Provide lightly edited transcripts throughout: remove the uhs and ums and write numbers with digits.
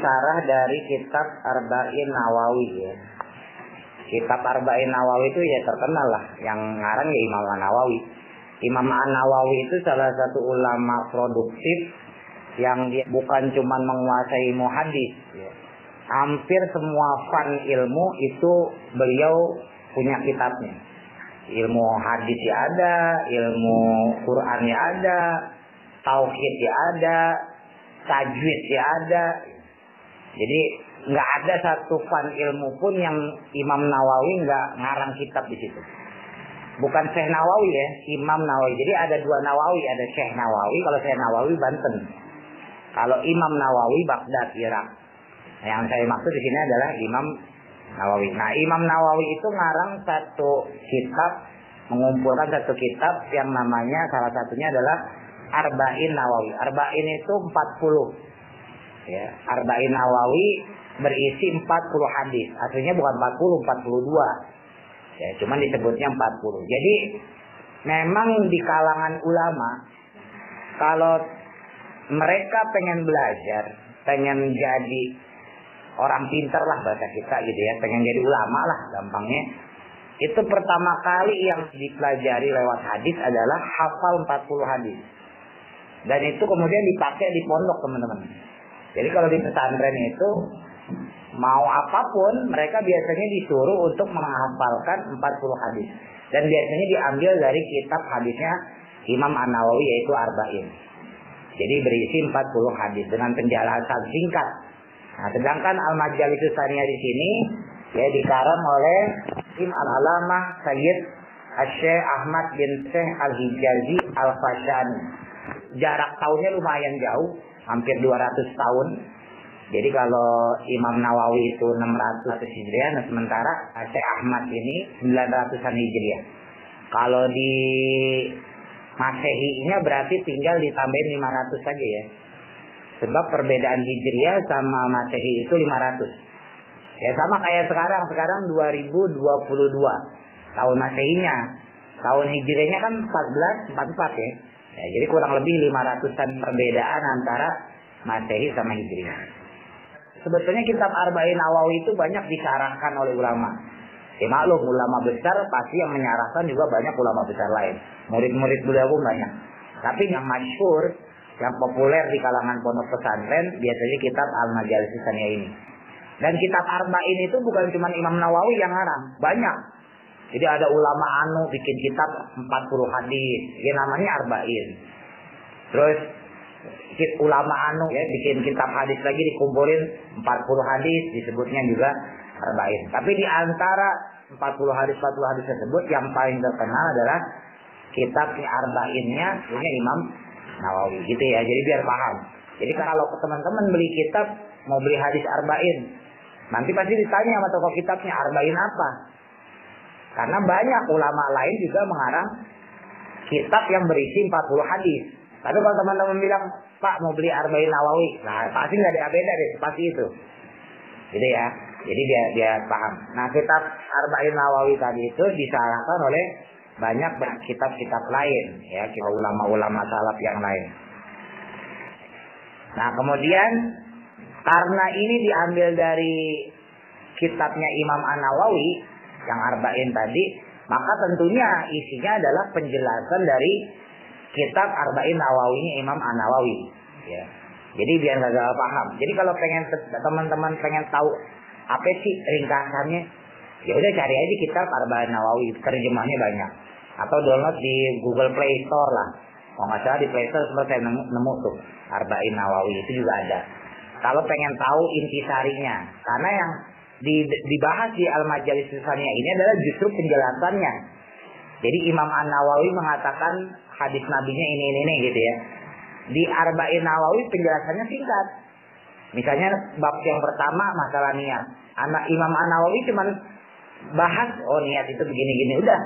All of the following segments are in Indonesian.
syarah dari kitab Arba'in Nawawi ya. Kitab Arba'in Nawawi itu ya terkenal lah, yang ngarang ya Imam An-Nawawi. Imam An-Nawawi itu salah satu ulama produktif yang dia bukan cuma menguasai ilmu hadis ya. Hampir semua fan ilmu itu beliau punya kitabnya. Ilmu hadis ya ada, ilmu Quran ya ada, tauhid ya ada, tajwid ya ada. Jadi nggak ada satu fan ilmu pun yang Imam Nawawi nggak ngarang kitab di situ. Bukan Syekh Nawawi ya, Imam Nawawi. Jadi ada dua Nawawi, ada Syekh Nawawi. Kalau Syekh Nawawi Banten. Kalau Imam Nawawi Baghdad, Irak. Yang saya maksud di sini adalah Imam Nawawi. Nah, Imam Nawawi itu ngarang satu kitab, mengumpulkan satu kitab yang namanya salah satunya adalah Arba'in Nawawi. Arba'in itu 40. Ya, Arba'in Nawawi berisi 40 hadis. Aslinya bukan 40, 42. Ya, cuman disebutnya 40. Jadi memang di kalangan ulama kalau mereka pengen belajar, pengen jadi orang pinter lah bahasa kita gitu ya, pengen jadi ulama lah gampangnya. Itu pertama kali yang dipelajari lewat hadis adalah hafal 40 hadis. Dan itu kemudian dipakai di pondok teman-teman. Jadi kalau di pesantren itu mau apapun mereka biasanya disuruh untuk menghafalkan 40 hadis. Dan biasanya diambil dari kitab hadisnya Imam An-Nawawi yaitu Arba'in. Jadi berisi 40 hadis dengan penjelasan singkat. Nah, sedangkan Al-Majalisus Tsaniyah di sini ya dikarang oleh Imam Al-Alamah Sayyid Asy-Syaikh Ahmad bin Syekh Al-Hijazi Al-Fashani. Jarak tahunnya lumayan jauh, hampir 200 tahun. Jadi kalau Imam Nawawi itu 600 Hijriah, nah sementara Syekh Ahmad ini 900-an Hijriah. Kalau di Masehi-nya berarti tinggal ditambahin 500 saja ya. Sebab perbedaan Hijriah sama Masehi itu 500. Ya sama kayak sekarang 2022 tahun Masehinya. Tahun Hijriahnya kan 1444 ya. Ya, jadi kurang lebih 500-an perbedaan antara Masehi sama Hijriah. Sebetulnya kitab Arba'in Nawawi itu banyak disyarahkan oleh ulama. Ya maklum ulama besar pasti yang menyarahkan juga banyak ulama besar lain. Murid-murid beliau pun banyak. Tapi yang masyhur, yang populer di kalangan pondok pesantren biasanya kitab Al-Majalisus Tsaniyah ini. Dan kitab Arba'in itu bukan cuma Imam Nawawi yang ngarang, banyak. Jadi ada ulama anu bikin kitab 40 hadis, ya namanya Arba'in. Terus ulama anu ya bikin kitab hadis lagi dikumpulin 40 hadis disebutnya juga Arba'in. Tapi di antara 40 hadis tersebut yang paling terkenal adalah kitabnya Arba'innya punya Imam Nawawi gitu ya. Jadi biar paham. Jadi kalau teman-teman beli kitab mau beli hadis Arba'in, nanti pasti ditanya sama toko kitabnya Arba'in apa? Karena banyak ulama lain juga mengarang kitab yang berisi 40 hadis. Tapi kalau teman-teman bilang, Pak mau beli Arba'in Nawawi, nah pasti nggak ada beda deh, pasti itu. Gitu ya. Jadi biar paham. Nah kitab Arba'in Nawawi tadi itu disalahkan oleh banyak kitab-kitab lain, ya ulama-ulama salaf yang lain. Nah kemudian karena ini diambil dari kitabnya Imam An-Nawawi yang Arba'in tadi, maka tentunya isinya adalah penjelasan dari kitab Arba'in Nawawinya Imam An-Nawawi. Ya. Jadi biar nggak gagal paham. Jadi kalau teman-teman pengen tahu apa sih ringkasannya, ya udah cari aja kitab Arba'in Nawawi, terjemahnya banyak. Atau download di Google Play Store lah. Kalau nggak salah di Play Store sempat saya nemu tuh Arba'in Nawawi itu juga ada. Kalau pengen tahu intisarinya, karena yang dibahas di Al-Majalisus Tsaniyah ini adalah justru penjelasannya. Jadi Imam An-Nawawi mengatakan hadis nabinya ini gitu ya. Di Arba'in Nawawi penjelasannya singkat. Misalnya bab yang pertama masalah niat. Imam An-Nawawi cuman bahas niat itu begini-gini udah.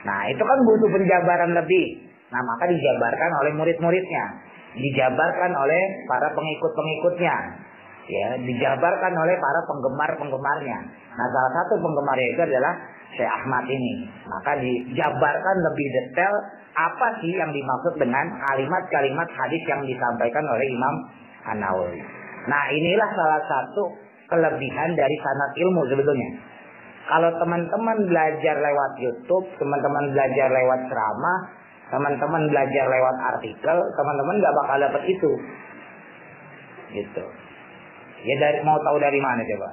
Nah itu kan butuh penjabaran lebih. Nah maka dijabarkan oleh murid-muridnya, dijabarkan oleh para pengikut-pengikutnya, ya dijabarkan oleh para penggemar-penggemarnya. Nah salah satu penggemarnya itu adalah Syekh Ahmad ini. Maka dijabarkan lebih detail apa sih yang dimaksud dengan kalimat-kalimat hadis yang disampaikan oleh Imam An-Nawawi. Nah, inilah salah satu kelebihan dari sanad ilmu sebetulnya. Kalau teman-teman belajar lewat YouTube, teman-teman belajar lewat ceramah, teman-teman belajar lewat artikel, teman-teman nggak bakal dapat itu. Gitu. Ya mau tahu dari mana coba?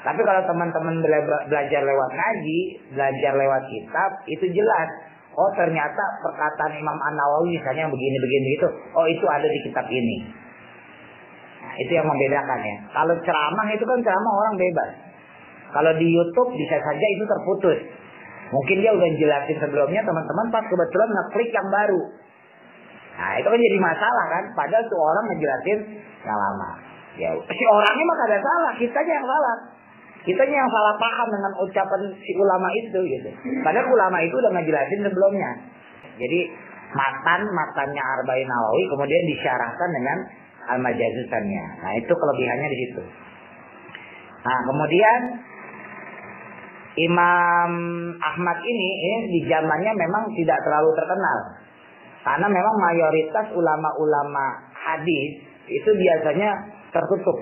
Tapi kalau teman-teman belajar lewat ngaji, belajar lewat kitab, itu jelas. Oh, ternyata perkataan Imam An-Nawawi misalnya begini-begini gitu. Oh, itu ada di kitab ini. Nah, itu yang membedakan ya. Kalau ceramah itu kan ceramah orang bebas. Kalau di YouTube bisa saja itu terputus. Mungkin dia udah jelasin sebelumnya, teman-teman pas kebetulan ngeklik yang baru. Nah, itu kan jadi masalah kan. Padahal tuh orang ngejelasin yang lama. Ya, si orangnya mah kagak salah, kitanya yang salah. Kitanya yang salah paham dengan ucapan si ulama itu gitu. Padahal ulama itu udah ngejelasin sebelumnya. Jadi matannya Arba'in Nawawi kemudian disyarahkan dengan al-majazusannya. Nah, itu kelebihannya di situ. Nah, kemudian Imam Ahmad ini di zamannya memang tidak terlalu terkenal. Karena memang mayoritas ulama-ulama hadis itu biasanya tertutup.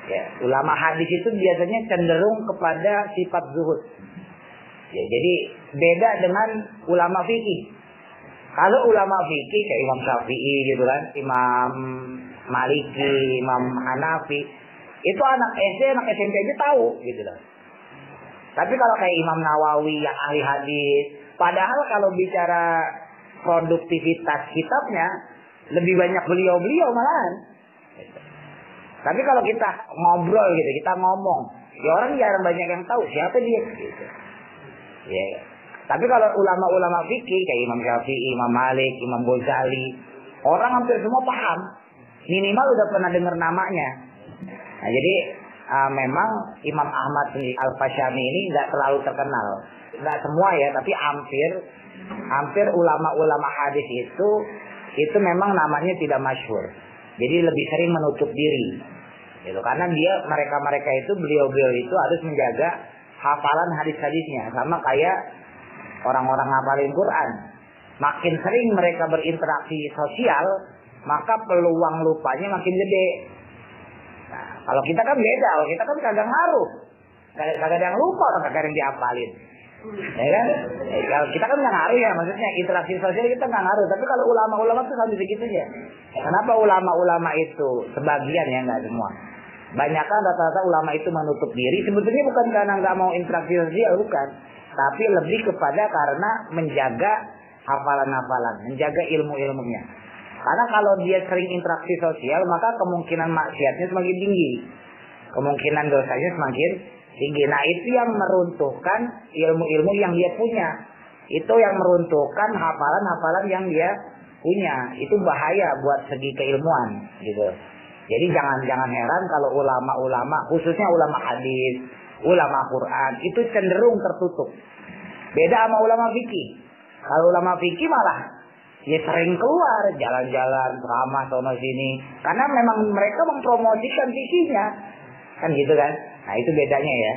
Ya, ulama hadis itu biasanya cenderung kepada sifat zuhud. Ya, jadi beda dengan ulama fikih. Kalau ulama fikih kayak Imam Syafi'i gitu kan, Imam Maliki, Imam Hanafi, itu anak SD, anak SMP aja tahu gitu loh. Tapi kalau kayak Imam Nawawi yang ahli hadis, padahal kalau bicara produktivitas kitabnya lebih banyak beliau-beliau malahan. Tapi kalau kita ngobrol gitu, kita ngomong, ya orang jarang banyak yang tahu siapa dia gitu. Ya. Tapi kalau ulama-ulama fikih kayak Imam Syafi'i, Imam Malik, Imam Ghazali, orang hampir semua paham. Minimal udah pernah dengar namanya. Nah, jadi memang Imam Ahmad Al-Fasyami ini nggak terlalu terkenal. Nggak semua ya, tapi hampir ulama-ulama hadis itu memang namanya tidak masyhur. Jadi lebih sering menutup diri. Gitu. Karena mereka itu beliau-beliau itu harus menjaga hafalan hadis-hadisnya, sama kayak orang-orang ngapalin Quran. Makin sering mereka berinteraksi sosial, maka peluang lupanya makin gede. Nah, kalau kita kan beda, kalau kita kan kagak ngaruh. Kagak ada yang lupa, kagak ada yang dihafalin. Ya kan? Kalau kita kan nggak ngaruh ya, maksudnya interaksi sosial kita nggak ngaruh. Tapi kalau ulama-ulama itu sampai segitunya. Kenapa ulama-ulama itu sebagian ya, nggak semua. Banyakkan rata-rata ulama itu menutup diri. Sebetulnya bukan karena nggak mau interaksi sosial, bukan. Tapi lebih kepada karena menjaga hafalan-hafalan, menjaga ilmu-ilmunya. Karena kalau dia sering interaksi sosial, maka kemungkinan maksiatnya semakin tinggi. Kemungkinan dosanya semakin tinggi. Nah, itu yang meruntuhkan ilmu-ilmu yang dia punya. Itu yang meruntuhkan hafalan-hafalan yang dia punya. Itu bahaya buat segi keilmuan gitu. Jadi jangan heran kalau ulama-ulama, khususnya ulama hadis, ulama Quran, itu cenderung tertutup. Beda sama ulama fikih. Kalau ulama fikih malah ya sering keluar jalan-jalan, ceramah sono sini. Karena memang mereka mempromosikan fikihnya. Kan gitu kan? Nah, itu bedanya ya.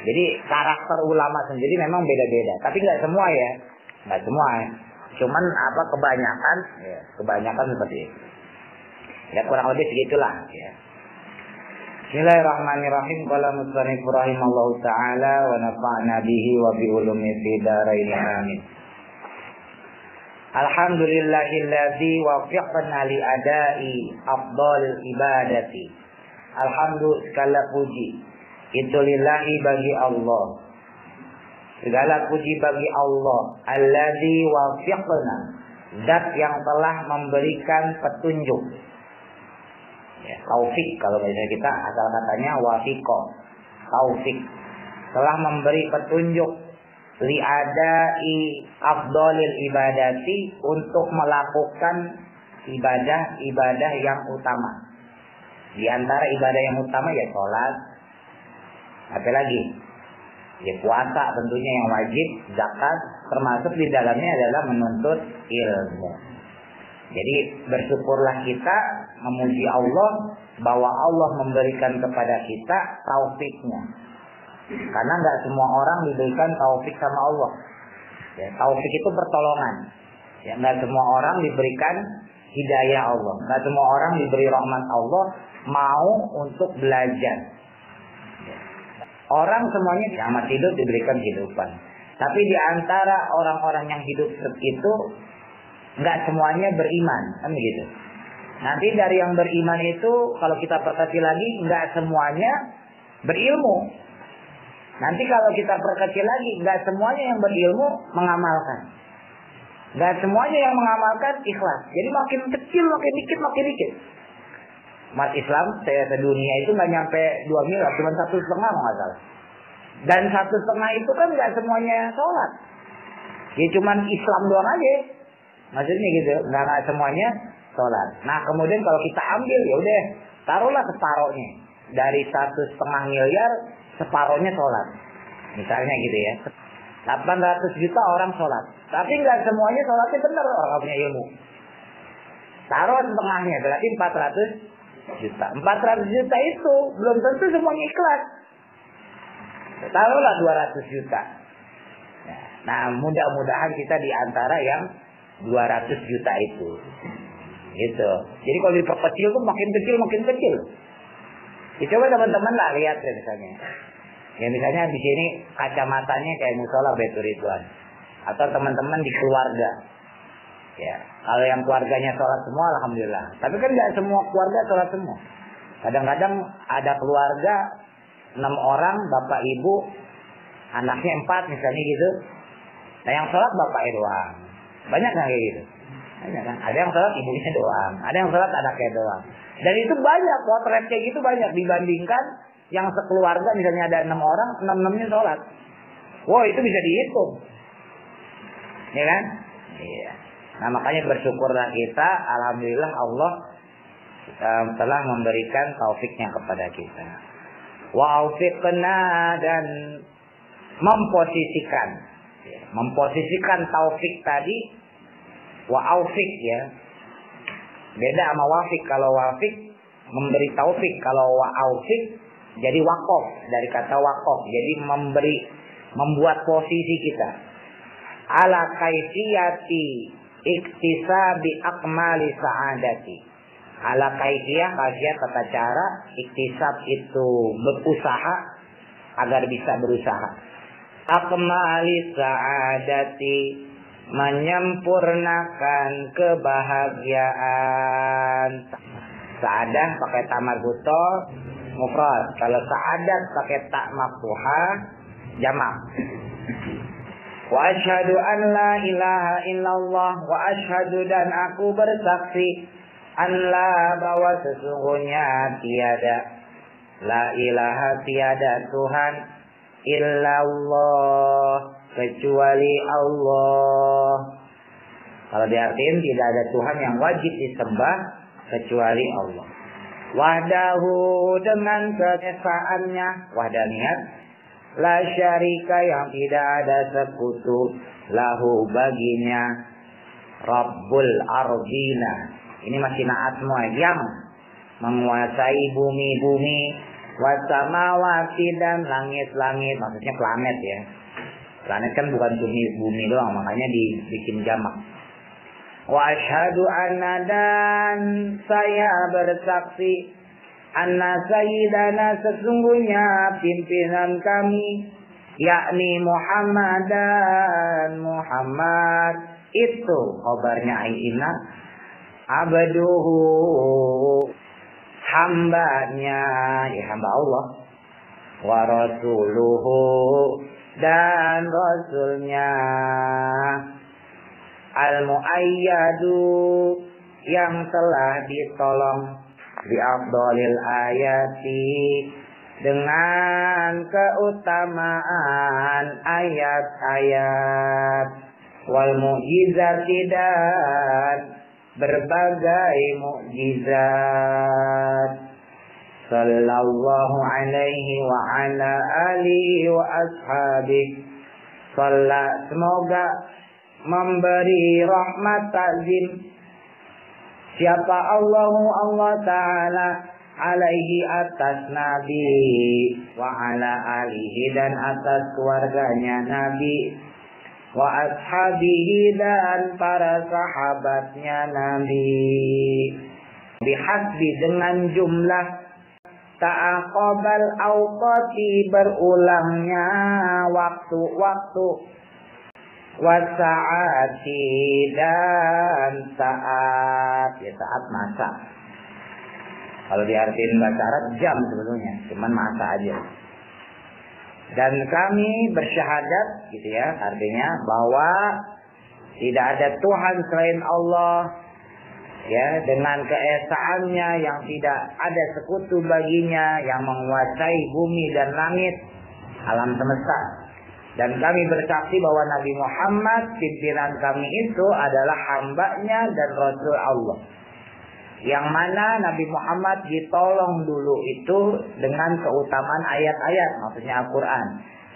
Jadi karakter ulama sendiri memang beda-beda. Tapi nggak semua ya. Nggak semua ya. Cuman kebanyakan seperti itu. Ya kurang lebih segitulah ya. Bismillahirrahmanirrahim. Qala musannif rahimallahu taala wa nafa'na bihi wa bi ulumi fid dharain amin. Alhamdulillahilladzi wafiqna li adai afdhalil ibadati. Alhamdulillah, segala puji itu lillahi bagi Allah. Segala puji bagi Allah. Alladzi wafiqna, zat yang telah memberikan petunjuk. Ya, taufik kalau misalnya kita asal katanya wafiqo, taufik, telah memberi petunjuk liadai afdhalil ibadati, untuk melakukan ibadah yang utama. Di antara ibadah yang utama ya sholat, apa lagi? Ya puasa tentunya yang wajib, zakat, termasuk di dalamnya adalah menuntut ilmu. Jadi bersyukurlah kita, memuji Allah bahwa Allah memberikan kepada kita taufiknya. Karena nggak semua orang diberikan taufik sama Allah. Ya, taufik itu pertolongan. Ya, nggak semua orang diberikan hidayah Allah. Nggak semua orang diberi rahmat Allah. mau untuk belajar. Orang semuanya sama hidup diberikan kehidupan. Tapi di antara orang-orang yang hidup itu nggak semuanya beriman, kan begitu. Nanti dari yang beriman itu kalau kita perkecil lagi nggak semuanya berilmu. Nanti kalau kita perkecil lagi nggak semuanya yang berilmu mengamalkan. Nggak semuanya yang mengamalkan ikhlas. Jadi makin kecil, makin dikit. Umat Islam sedunia itu nggak nyampe 2 miliar, cuma 1,5 nggak salah. Dan 1,5 itu kan nggak semuanya sholat. Ya cuma Islam doang aja. Maksudnya gitu, nggak semuanya sholat. Nah kemudian kalau kita ambil ya udah taruhlah separohnya dari 1,5 miliar, separohnya sholat. Misalnya gitu ya. 800 juta orang sholat, tapi nggak semuanya sholatnya benar, orang punya ilmu. Taruh setengahnya, berarti 400 juta. 400 juta itu belum tentu semuanya ikhlas. Taruhlah 200 juta. Nah, mudah-mudahan kita di antara yang 200 juta itu. Gitu. Jadi kalau diperkecil tuh makin kecil. Ya, coba teman-teman lah lihat ya misalnya. Ya misalnya di sini kacamatanya kayak musola Baitur Ridwan, atau teman-teman di keluarga. Ya, kalau yang keluarganya sholat semua, alhamdulillah. Tapi kan nggak semua keluarga sholat semua. Kadang-kadang ada keluarga 6 orang, bapak ibu, anaknya 4 misalnya gitu. Nah yang sholat bapaknya doang. Banyak nggak kayak gitu? Banyak kan? Ada yang sholat ibunya doang, ada yang sholat anaknya doang. Dan itu banyak, potret kayak gitu banyak dibandingkan yang sekeluarga misalnya ada 6 orang, 6-6-nya sholat. Wow, itu bisa dihitung. Ya kan? Iya. Nah makanya bersyukurlah kita, alhamdulillah Allah telah memberikan taufiknya kepada kita. Wa'aufiqna, dan memposisikan taufik tadi. Wa'aufiq ya. Beda sama wafik. Kalau wafik memberi taufik, kalau wa'aufiq jadi wakof, dari kata wakof, jadi membuat posisi kita ala kaifiyati iktisabi akmali sa'adati. Ala kaifiyah, tata cara, iktisab itu berusaha agar bisa berusaha. Akmali sa'adati, menyempurnakan kebahagiaan. Sa'adah pakai tamarbuto mufrad, kalau sa'adat pakai tak maftuhah jamak. Wa asyhadu an la ilaha illallah, wa asyhadu, dan aku bersaksi, an la, bahwa sesungguhnya tiada, la ilaha, tiada Tuhan, illallah, kecuali Allah. Kalau diartiin tidak ada Tuhan yang wajib disembah kecuali Allah. Wahdahu, dengan keesaannya, wahdaniyat, la syarika, yang tidak ada sekutu, lahu, baginya, Rabbul Ardina, ini masih naat semua, yang menguasai bumi-bumi, wasamawati, dan langit-langit, maksudnya planet ya. Planet kan bukan bumi doang, makanya dibikin jamak. Wa asyhadu anna, dan saya bersaksi, anna sayyidana, sesungguhnya pimpinan kami, yakni Muhammadan, Muhammad itu khabarnya aina, abduhu, hambanya, ya hamba Allah, wa rasuluhu, dan rasulnya, al-muayyadu, yang telah ditolong, bi afdhalil ayati, dengan keutamaan ayat-ayat, wal mu'jizati, dan berbagai mukjizat. Sallallahu alaihi wa ala alihi wa ashabihi. Semoga memberi rahmat ta'zim siapa Allah Ta'ala, alaihi, atas Nabi, wa ala alihi, dan atas keluarganya Nabi, wa ashabihi, dan para sahabatnya Nabi. Bihasbi dengan jumlah ta'aqabal awqati berulangnya waktu-waktu, wasa'ati dan saat, ya saat masa. Kalau diartiin bahasa Arab jam sebetulnya, cuman masa aja. Dan kami bersyahadat gitu ya, artinya bahwa tidak ada Tuhan selain Allah, ya, dengan keesaannya yang tidak ada sekutu baginya, yang menguasai bumi dan langit, alam semesta. Dan kami bersaksi bahwa Nabi Muhammad pimpinan kami itu adalah hambanya dan Rasul Allah, yang mana Nabi Muhammad ditolong dulu itu dengan keutamaan ayat-ayat, maksudnya Al-Quran,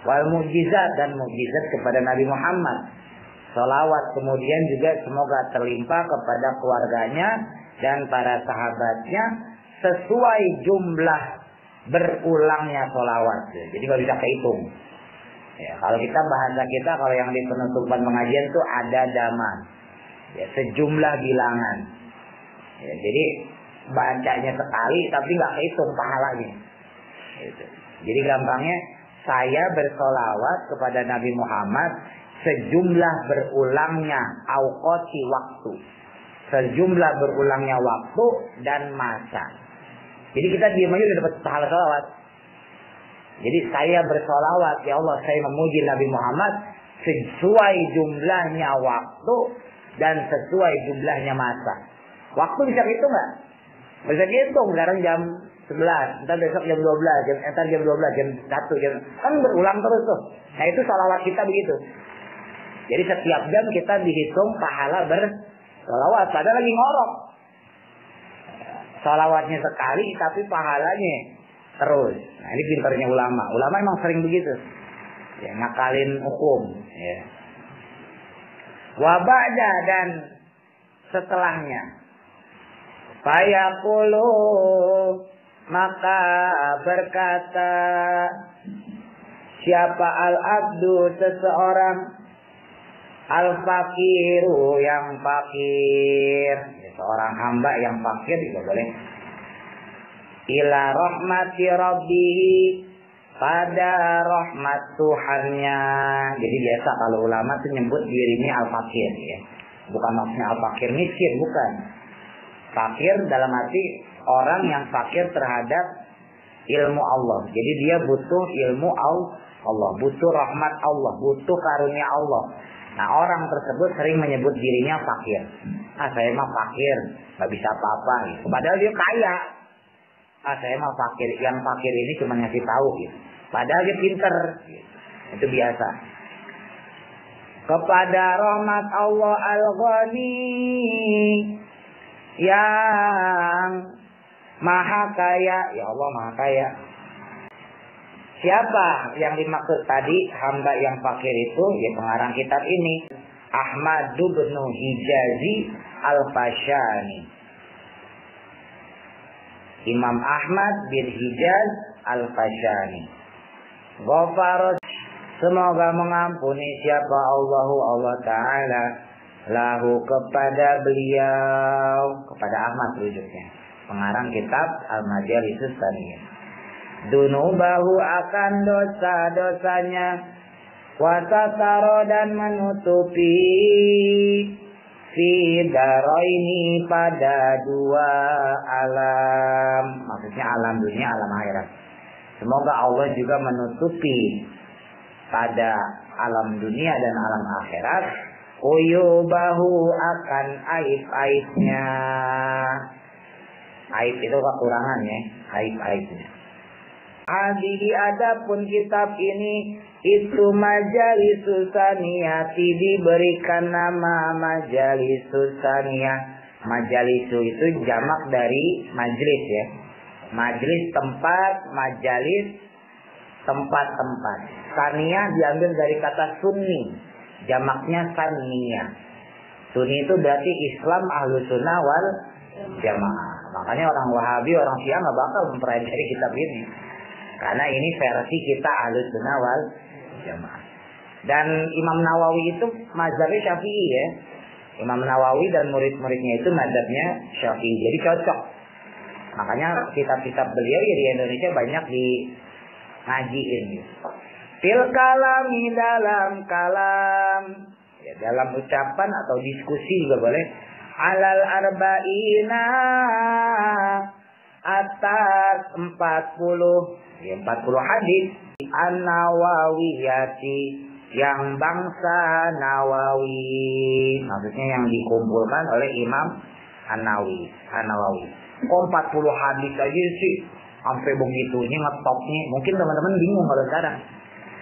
wal mukjizat dan mukjizat kepada Nabi Muhammad. Salawat kemudian juga semoga terlimpah kepada keluarganya dan para sahabatnya sesuai jumlah berulangnya salawat. Jadi nggak bisa kehitung. Ya, kalau kita bahasa kita, kalau yang di penutupan pengajian itu ada daman, ya, sejumlah bilangan. Ya, jadi bacanya sekali tapi nggak kehitung pahalanya. Gitu. Jadi gampangnya saya bersolawat kepada Nabi Muhammad sejumlah berulangnya awqati waktu, sejumlah berulangnya waktu dan masa. Jadi kita diam aja udah dapat pahala salawat. Jadi saya bersolawat, ya Allah saya memuji Nabi Muhammad sesuai jumlahnya waktu dan sesuai jumlahnya masa. Waktu bisa dihitung nggak? Bisa dihitung. Sekarang jam 11, ntar besok jam 12, ntar jam 12, jam 1, jam, kan berulang terus tuh. Nah itu salawat kita begitu. Jadi setiap jam kita dihitung pahala bersalawat. Padahal lagi ngorok. Salawatnya sekali tapi pahalanya terus. Nah ini pintarnya ulama. Ulama emang sering begitu. Ya, ngakalin hukum. Ya. Wa ba'da dan setelahnya. Fayaqulu maka berkata siapa al-abdu seseorang, al-fakiru yang fakir, seorang hamba yang fakir juga boleh, ila rahmati rabbihi pada rahmat Tuhannya. Jadi biasa kalau ulama itu nyebut dirinya al-fakir ya. Bukan maksudnya al-fakir miskin, bukan. Fakir dalam arti orang yang fakir terhadap ilmu Allah. Jadi dia butuh ilmu Allah, butuh rahmat Allah, butuh karunia Allah. Nah orang tersebut sering menyebut dirinya fakir. Ah saya mah fakir, nggak bisa apa-apa. Gitu. Padahal dia kaya. Ah saya mah fakir. Yang fakir ini cuma ngasih tahu. Gitu. Padahal dia pinter. Gitu. Itu biasa. Kepada rahmat Allah Al-Ghani yang maha kaya, ya Allah maha kaya. Siapa yang dimaksud tadi hamba yang fakir itu? Ya pengarang kitab ini Ahmad bin Hijazi Al-Fashani. Imam Ahmad bin Hijaz Al-Fashani. Ghafarat, semoga mengampuni siapa Allah Ta'ala lahu kepada beliau, kepada Ahmad rujuknya. Pengarang kitab Al-Majalisus Tsaniyah. Dunubahu akan dosa-dosanya, wasataro dan menutupi, fi daraini pada dua alam, maksudnya alam dunia, alam akhirat. Semoga Allah juga menutupi pada alam dunia dan alam akhirat uyubahu akan aib-aibnya. Aib itu kekurangannya, aib-aibnya. Adihi adapun kitab ini itu Majalisus Tsaniyati, diberikan nama Majalisus Tsaniyah. Majalisu itu jamak dari majlis ya. Majlis tempat, majalis tempat-tempat. Tsaniyah diambil dari kata sunni, jamaknya saniyah. Sunni itu berarti Islam Ahlus Sunnah wal Jamaah. Makanya orang Wahabi, orang Syiah nggak bakal mempelajari kitab ini, karena ini versi kita Ahlus Sunnah wal Jamaah. Dan Imam Nawawi itu mazhabnya Syafi'i ya. Imam Nawawi dan murid-muridnya itu mazhabnya Syafi'i. Jadi cocok Makanya kitab-kitab beliau ya di Indonesia banyak di ngajiin. Fil kalami dalam kalam, ya, dalam ucapan atau diskusi juga boleh. Alal arba'ina atas 40, ya 40 hadis An-Nawawiyati yang bangsa Nawawi. Maksudnya yang dikumpulkan oleh Imam An-Nawawi. Kok 40 hadis aja sih sampai begitunya ngetopnya. Mungkin teman-teman bingung kalau sekarang.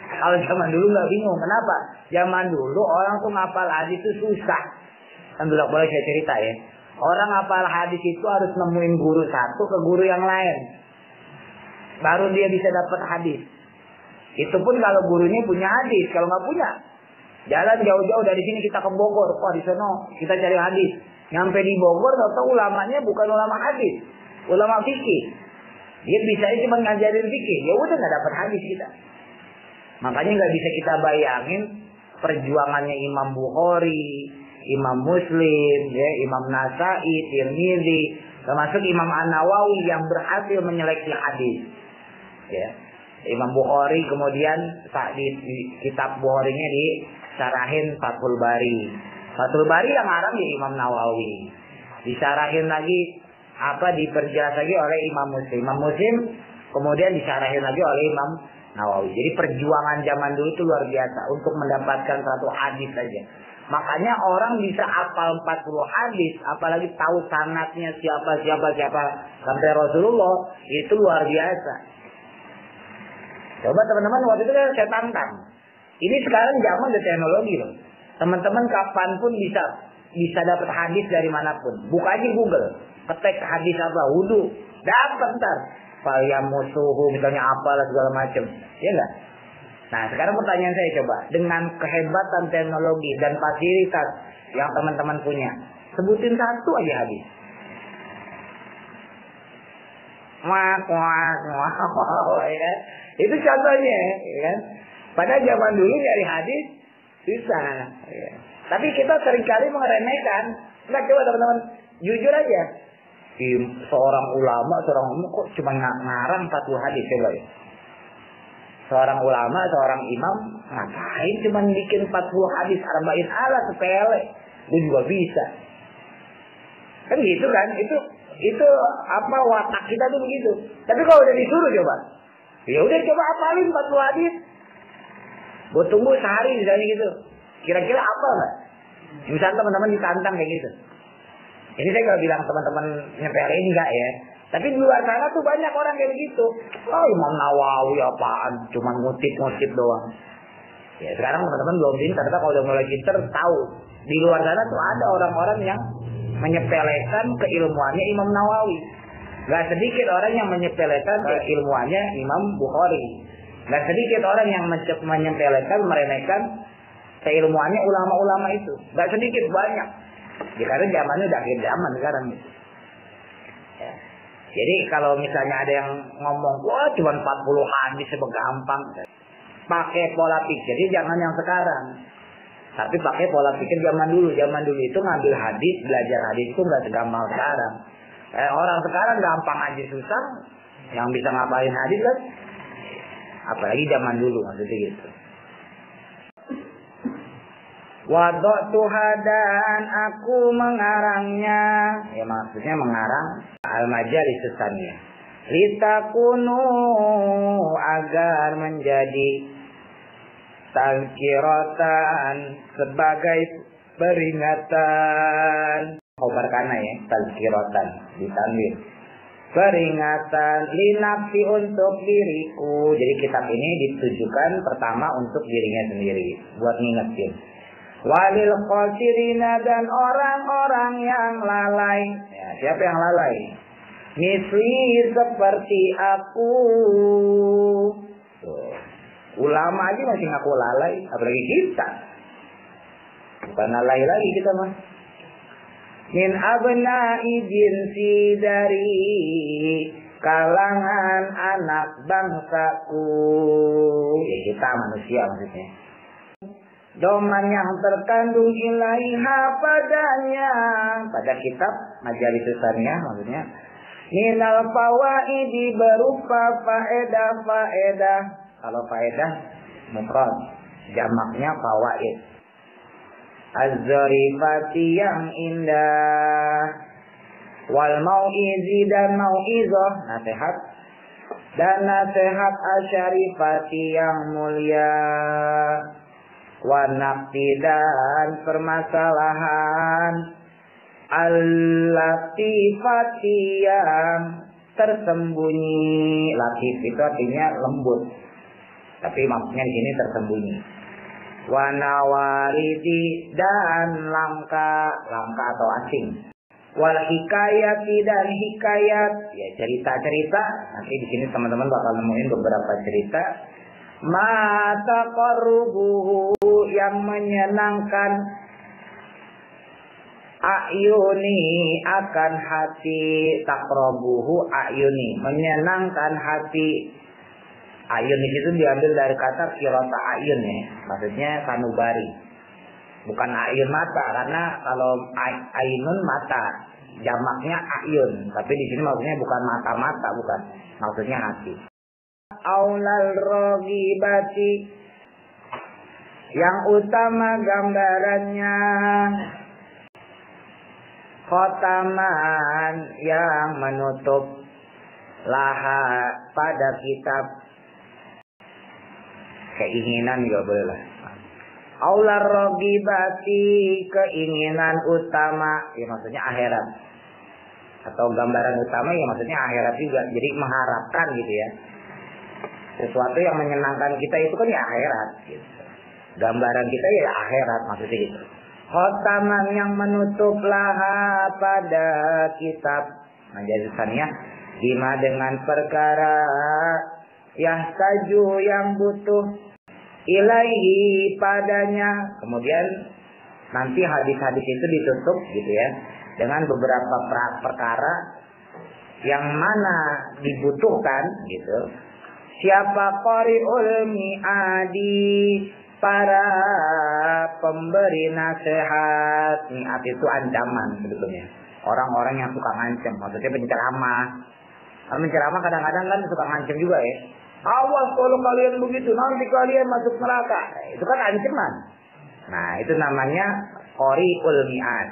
Kalau zaman dulu nggak bingung. Kenapa? Zaman dulu orang tuh ngapal hadis itu susah. Kan boleh saya cerita ya. Orang ngapal hadis itu harus nemuin guru satu ke guru yang lain. Baru dia bisa dapat hadis. Itu pun kalau gurunya punya hadis. Kalau nggak punya, jalan jauh-jauh dari sini kita ke Bogor. Wah di sana kita cari hadis. Nyampe di Bogor, tahu ulamanya bukan ulama hadis, ulama fikih. Dia bisa cuma ngajarin fikih. Ya udah nggak dapat hadis kita. Makanya nggak bisa kita bayangin perjuangannya Imam Bukhari, Imam Muslim, ya, Imam Nasai, Tirmidzi, termasuk Imam An-Nawawi yang berhasil menyeleksi hadis. Ya. Imam Bukhari kemudian di kitab Bukharinya disarahin Fathul Bari. Fathul Bari yang ngarang di Imam Nawawi. Disarahin lagi diperjelas lagi oleh Imam Muslim. Imam Muslim kemudian disarahin lagi oleh Imam Nawawi. Jadi perjuangan zaman dulu itu luar biasa untuk mendapatkan satu hadis saja. Makanya orang bisa hafal 40 hadis, apalagi tahu sanadnya siapa sampai Rasulullah, itu luar biasa. Coba teman-teman waktu itu kan saya tantang. Ini sekarang zaman ada teknologi loh. Teman-teman kapanpun bisa dapat hadis dari manapun. Buka aja Google, ketik hadis apa, wudu, dapat ntar. Fayamusuhu misalnya apalah segala macam, ya enggak? Nah sekarang pertanyaan saya coba, dengan kehebatan teknologi dan fasilitas yang teman-teman punya, sebutin satu aja hadis. Ya. Itu contohnya, ya kan? Pada zaman dulu nyari hadis susah. Ya. Tapi kita seringkali meremehkan. Enggak, coba teman-teman jujur aja. Seorang ulama kok cuma ngarang 40 hadis, coba ya. Seorang ulama, seorang imam ngapain cuma bikin 40 hadis arba'in ala sepele. Gue juga bisa. Kan gitu kan? Itu apa watak kita tuh begitu. Tapi kalau udah disuruh coba, ya udah coba hafalin 40 hadis. Gue tunggu sehari misalnya gitu. Kira-kira apa nggak? Misalnya teman-teman ditantang kayak gitu. Ini saya nggak bilang teman-teman nyepelin enggak ya. Tapi di luar sana tuh banyak orang kayak begitu. Oh Imam Nawawi apaan? Cuman ngutip doang. Ya sekarang teman-teman belum pintar. Tapi kalau udah mulai pintar tahu. Di luar sana tuh ada orang-orang yang menyepelekan keilmuannya Imam Nawawi. Gak sedikit orang yang menyepelekan keilmuannya Imam Bukhari. Gak sedikit orang yang menyepelekan, meremehkan keilmuannya ulama-ulama itu. Gak sedikit, banyak. Ya, karena zamannya udah akhir zaman sekarang. Ya. Jadi kalau misalnya ada yang ngomong, wah cuma 40 hadis gampang. Pakai pola pikir, jadi jangan yang sekarang. Tapi pakai pola pikir zaman dulu. Zaman dulu itu ngambil hadis, belajar hadis itu nggak segampang sekarang. Orang sekarang gampang aja susah. Yang bisa ngapalin hadis kan. Apalagi zaman dulu maksudnya gitu. Wadok tuhadan aku mengarangnya. Ya maksudnya mengarang al-majalis susannya. Litakunu agar menjadi tazkiratan sebagai peringatan. Khobar kana ya, tazkiratan ditanwin. Peringatan linafsi untuk diriku. Jadi kitab ini ditujukan pertama untuk dirinya sendiri, buat ngingetin. Walil khosirina dan orang-orang yang lalai. Ya, siapa yang lalai? Misli seperti aku. Tuh. Ulama aja masih ngaku lalai, apalagi kita. Bukan lalai lagi kita mah. Min abna'i jinsi dari kalangan anak bangsaku. Ya kita manusia maksudnya. Doman yang terkandung ilaiha padanya. Pada kitab Majalis Susannya maksudnya. Minal fawaidi berupa faedah. Kalau faedah mufrad, jamaknya fawaid. Az-zarifati yang indah, wal mau'izi dan mau'izah, nasihat, dan nasihat asyarifati yang mulia, wa naqti dan permasalahan, al-latifati yang tersembunyi. Latif itu artinya lembut, tapi maksudnya di sini tersembunyi. Wa nawaridi dan langka atau asing. Wal hikayati dan hikayat, ya cerita-cerita. Nanti di sini teman-teman bakal nemuin beberapa cerita. Ma taqarrubuhu yang menyenangkan ayuni akan hati, taqrabuhu ayuni menyenangkan hati. Ayun itu diambil dari kata kirota ayun ya, maksudnya sanubari, bukan ayun mata, karena kalau ayunun mata, jamaknya ayun, tapi di sini maksudnya bukan mata-mata, bukan, maksudnya hati. Aulal rogibati yang utama gambarannya, khotaman yang menutup laha pada kitab. Keinginan juga boleh lah. Aular rogibati keinginan utama, ya maksudnya akhirat. Atau gambaran utama ya maksudnya akhirat juga. Jadi mengharapkan gitu ya. Sesuatu yang menyenangkan kita itu kan ya akhirat gitu. Gambaran kita ya akhirat maksudnya gitu. Khotaman yang menutup laha pada kitab. Nah jadi tulisannya bima dengan perkara yahtaju yang butuh ilaihi padanya. Kemudian nanti hadis-hadis itu ditutup gitu ya dengan beberapa perkara yang mana dibutuhkan gitu. Siapa qari'ul mi'adi, para pemberi nasihat. Mi'at itu ancaman sebetulnya. Orang-orang yang suka ngancem, maksudnya penceramah. Karena penceramah kadang-kadang kan suka ngancem juga ya. Awas kalau kalian begitu, nanti kalian masuk neraka. Itu kan ancaman. Nah, itu namanya qari'ul mi'ad.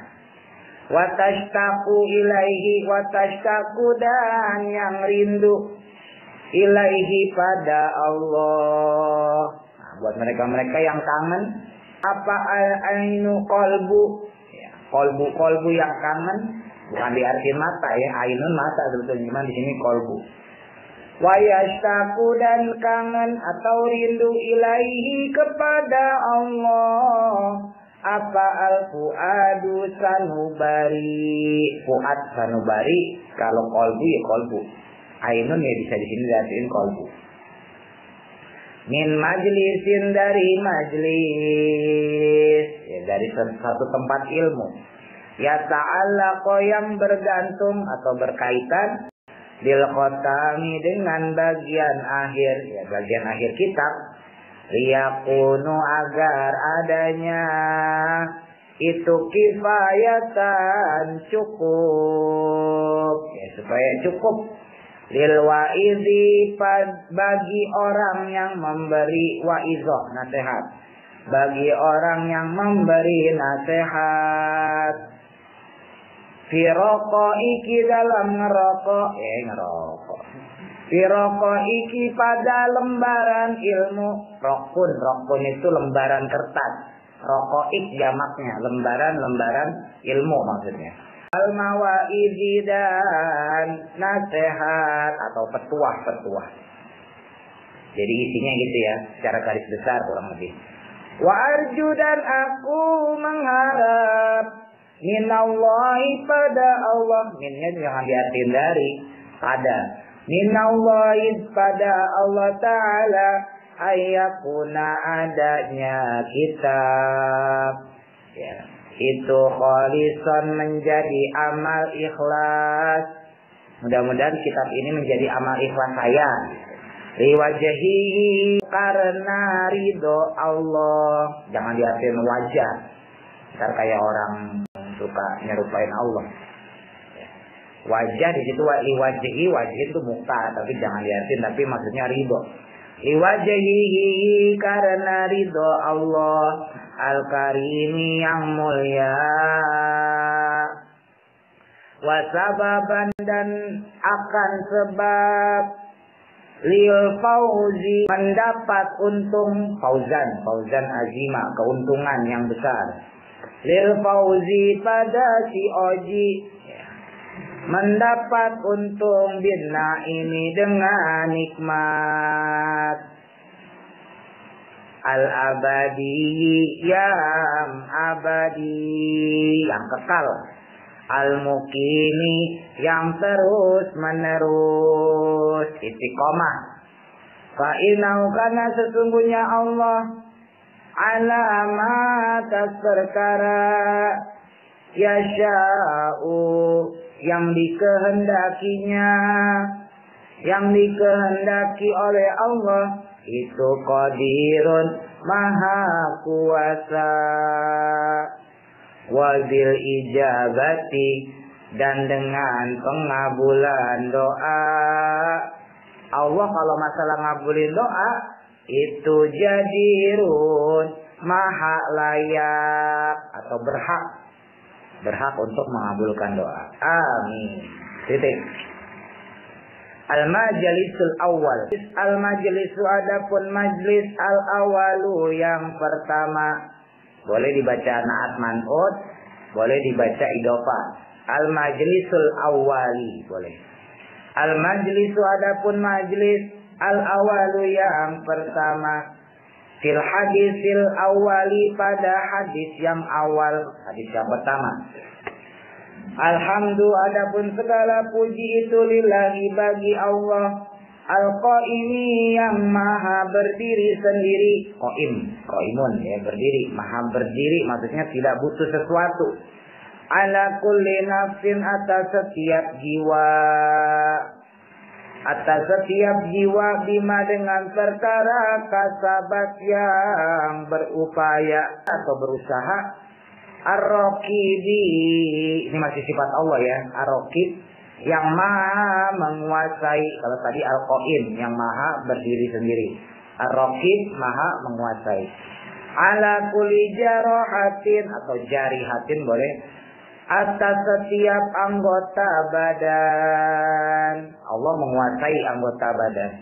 Wa tashtaqu ilaihi, wa tashtaqu dan yang rindu ilaihi pada Allah. Nah, buat mereka-mereka yang kangen, apa al-ainu qalbu? Ya, qalbu yang kangen, bukan diartikan mata ya, ainun mata sebetulnya, cuma di sini qalbu. Wa yashtaku dan kangen atau rindu ilaihi kepada Allah. Apa al-fuadu sanubari, fuad sanubari, kalau qalbu ya qalbu. Ainun ya bisa di sini diartikan qalbu. Min majlisin dari majlis, ya dari satu tempat ilmu. Ya ta'allaqo yang bergantung atau berkaitan bil khotami dengan bagian akhir, ya bagian akhir kitab. Liyakunu agar adanya itu kifayatan cukup, ya supaya cukup lil waizi bagi orang yang memberi waizoh nasihat, bagi orang yang memberi nasihat. Firoko iki dalam ngerokok, ngerokok. Firoko iki pada lembaran ilmu. Rokun itu lembaran kertas. Rokoik jamaknya, lembaran ilmu maksudnya. Al-mawaidhi dan nasihat atau petuah. Jadi isinya gitu ya, secara garis besar kurang lebih. Wa arju dan aku mengharap minallahi pada Allah. Minnya jangan diartiin dari pada. Minallahi pada Allah Ta'ala ayakuna adanya kitab. Ya, itu khalisan menjadi amal ikhlas. Mudah-mudahan kitab ini menjadi amal ikhlas saya. Riwajahi karena ridho Allah. Jangan diartiin wajah. Ntar kayak orang suka nyerupain Allah. Wajah di situ liwajhi, wajh itu muka, tapi jangan diartiin, tapi maksudnya ridho. Liwajhihi karena ridho Allah Al-Karimi yang mulia. Wasababan dan akan sebab lil fauzi mendapat untung, fauzan azima, keuntungan yang besar. Lil fauzi pada si Oji mendapat untung bina ini dengan nikmat al-abadi yang abadi, yang kekal, al-mukimi yang terus menerus, istiqomah. Fa'inau karena sesungguhnya Allah alamat atas perkara yasha'u yang dikehendakinya, yang dikehendaki oleh Allah itu qadirun maha kuasa. Wabil ijabati dan dengan pengabulan doa. Allah kalau masalah ngabulin doa itu jadirun maha layak atau berhak untuk mengabulkan doa. Amin. Titik. Al-majlisul awal. Al-majlisu adapun majlis al-awalu yang pertama. Boleh dibaca naat man'ut, boleh dibaca idhofah. Al-majlisul awali boleh. Al-majlisu adapun majlis al-awalu yang pertama. Fil hadisil awali pada hadis yang awal, hadis yang pertama. Alhamdu adapun segala puji itu lillahi bagi Allah al-qaimi yang maha berdiri sendiri. Qaimun ya, berdiri, maha berdiri maksudnya tidak butuh sesuatu. Ala kulli nafsin atas setiap jiwa. Atas setiap jiwa bima dengan perkara kasabat yang berupaya atau berusaha. Ar-Raqibi, ini masih sifat Allah ya, Ar-Raqib yang maha menguasai. Kalau tadi Al-Qaim yang maha berdiri sendiri, Ar-Raqib maha menguasai. Ala kulli jarahatin atau jarihatin boleh, atas setiap anggota badan. Allah menguasai anggota badan.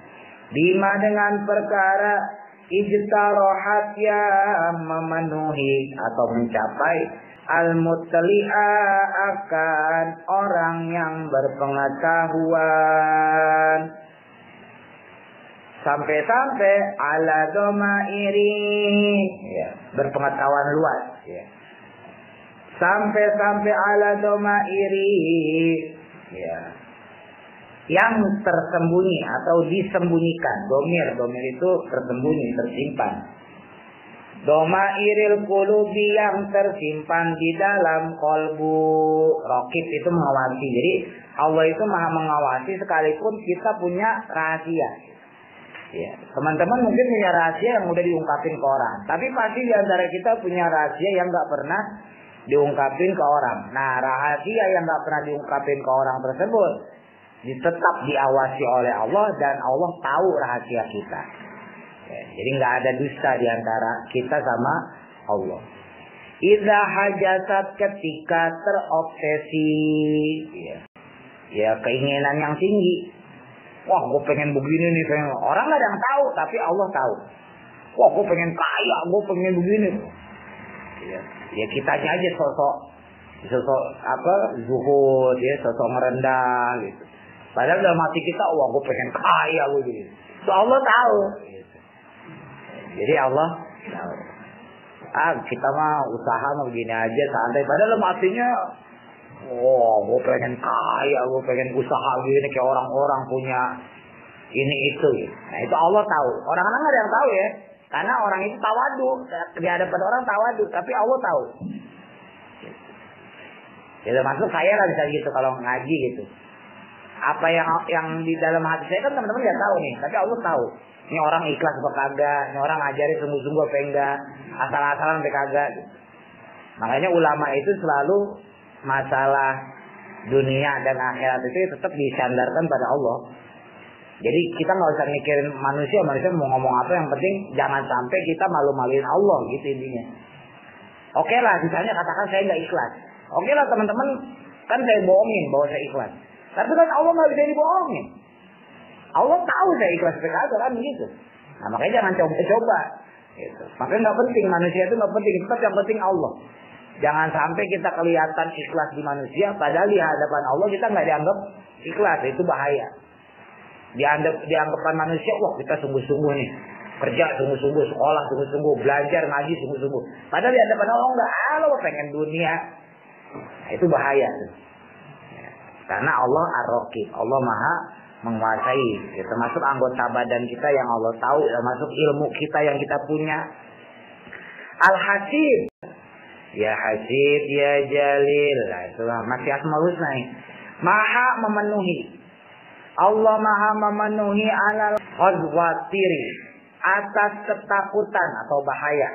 Bima dengan perkara ijtarohat yang memenuhi atau mencapai al-mutli'a akan orang yang berpengetahuan. Sampai-sampai ala domairi ya, berpengetahuan luas ya. Sampai-sampai ala domairi ya, yang tersembunyi atau disembunyikan. Domir itu tersembunyi, tersimpan. Domairil qulubi yang tersimpan di dalam kolbu. Raqib itu mengawasi. Jadi Allah itu maha mengawasi sekalipun kita punya rahasia. Ya, teman-teman mungkin punya rahasia yang udah diungkapin ke orang, tapi pasti di antara kita punya rahasia yang nggak pernah diungkapin ke orang. Nah, rahasia yang nggak pernah diungkapin ke orang tersebut tetap diawasi oleh Allah dan Allah tahu rahasia kita. Ya, jadi nggak ada dusta di antara kita sama Allah. Idza hajasat ketika terobsesi, ya keinginan yang tinggi. Wah, gue pengen begini nih, orang nggak ada yang tahu, tapi Allah tahu. Wah, gue pengen kaya, gue pengen begini. Ya kitanya aja sosok apa zuhud ya, sosok merendah gitu. Padahal dalam hati kita, wah gue pengen kaya gue gitu. So Allah tahu. Jadi Allah tahu. Kita mah usaha mah begini aja santai. Padahal dalam hatinya, wah gue pengen kaya, gue pengen usaha gini kayak orang-orang punya ini itu. Nah itu Allah tahu. Orang-orang nggak ada yang tahu ya. Karena orang itu tawadu, di hadapan orang tawadu, tapi Allah tahu. Ya termasuk saya lah bisa gitu kalau ngaji gitu. Apa yang di dalam hati saya kan teman-teman nggak tahu nih, tapi Allah tahu. Ini orang ikhlas apa kagak, ini orang ngajarin sungguh-sungguh apa enggak, asal-asalan apa kagak. Makanya ulama itu selalu masalah dunia dan akhirat itu tetap disandarkan pada Allah. Jadi kita nggak usah mikirin manusia mau ngomong apa, yang penting jangan sampai kita malu-maluin Allah gitu intinya. Oke lah, misalnya katakan saya nggak ikhlas. Oke lah teman-teman, kan saya bohongin bahwa saya ikhlas. Tapi kan Allah nggak bisa dibohongin. Allah tahu saya ikhlas sekali kan begitu. Nah makanya jangan coba-coba. Gitu. Makanya nggak penting, manusia itu nggak penting, tetap yang penting Allah. Jangan sampai kita kelihatan ikhlas di manusia, padahal di hadapan Allah kita nggak dianggap ikhlas, itu bahaya. Dianggapan manusia, wah kita sungguh-sungguh nih, kerja sungguh-sungguh, sekolah sungguh-sungguh, belajar ngaji sungguh-sungguh. Padahal di hadapan Allah nggak, lo pengen dunia. Nah, itu bahaya. Karena Allah Ar-Raqib, Allah Maha menguasai. Ya, termasuk anggota badan kita yang Allah tahu, termasuk ilmu kita yang kita punya. Al-Hasib, ya Hasib, ya Jalil. Nah, itulah masih Asmaul Husna nih. Maha memenuhi. Allah Maha memenuhi alal khawatiri, atas ketakutan atau bahaya.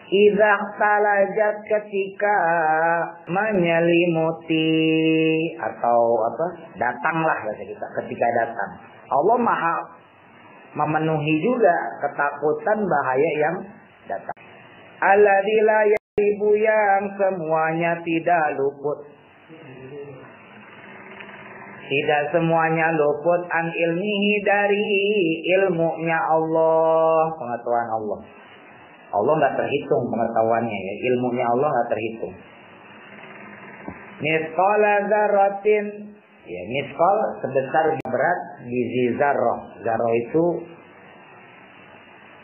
Idza talajat, ketika menyelimuti atau apa? Datanglah bahasa kita, ketika datang. Allah Maha memenuhi juga ketakutan bahaya yang datang. Alladzi la yaibu, yang semuanya tidak luput. Tidak semuanya luput an ilmihi, dari ilmunya Allah, pengetahuan Allah. Allah nggak terhitung pengetahuannya, ya. Ilmunya Allah nggak terhitung. Misqala dzarratin, ya misqal sebesar berat biji zarrah. Zarrah itu,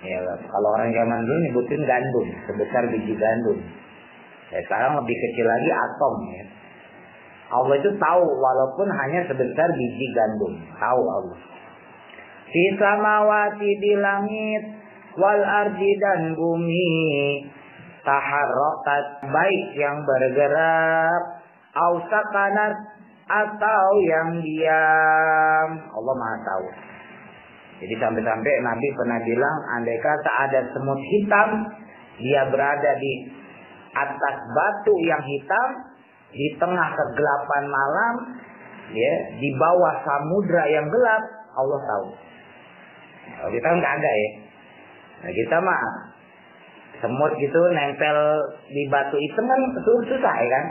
ya kalau orang zaman dulu nyebutin gandum, sebesar biji gandum. Ya, sekarang lebih kecil lagi atom. Ya. Allah itu tahu walaupun hanya sebesar biji gandum, tahu Allah. Fi samawati, di langit, wal ardi, dan bumi, taharrakat, baik yang bergerak, au sakanat, atau yang diam, Allah Maha tahu. Jadi sampai-sampai Nabi pernah bilang, andai kata ada semut hitam, dia berada di atas batu yang hitam, di tengah kegelapan malam, ya, di bawah samudra yang gelap, Allah tahu. Kalau kita nggak ada ya. Nah kita mah semut gitu nempel di batu hitam kan susah ya kan.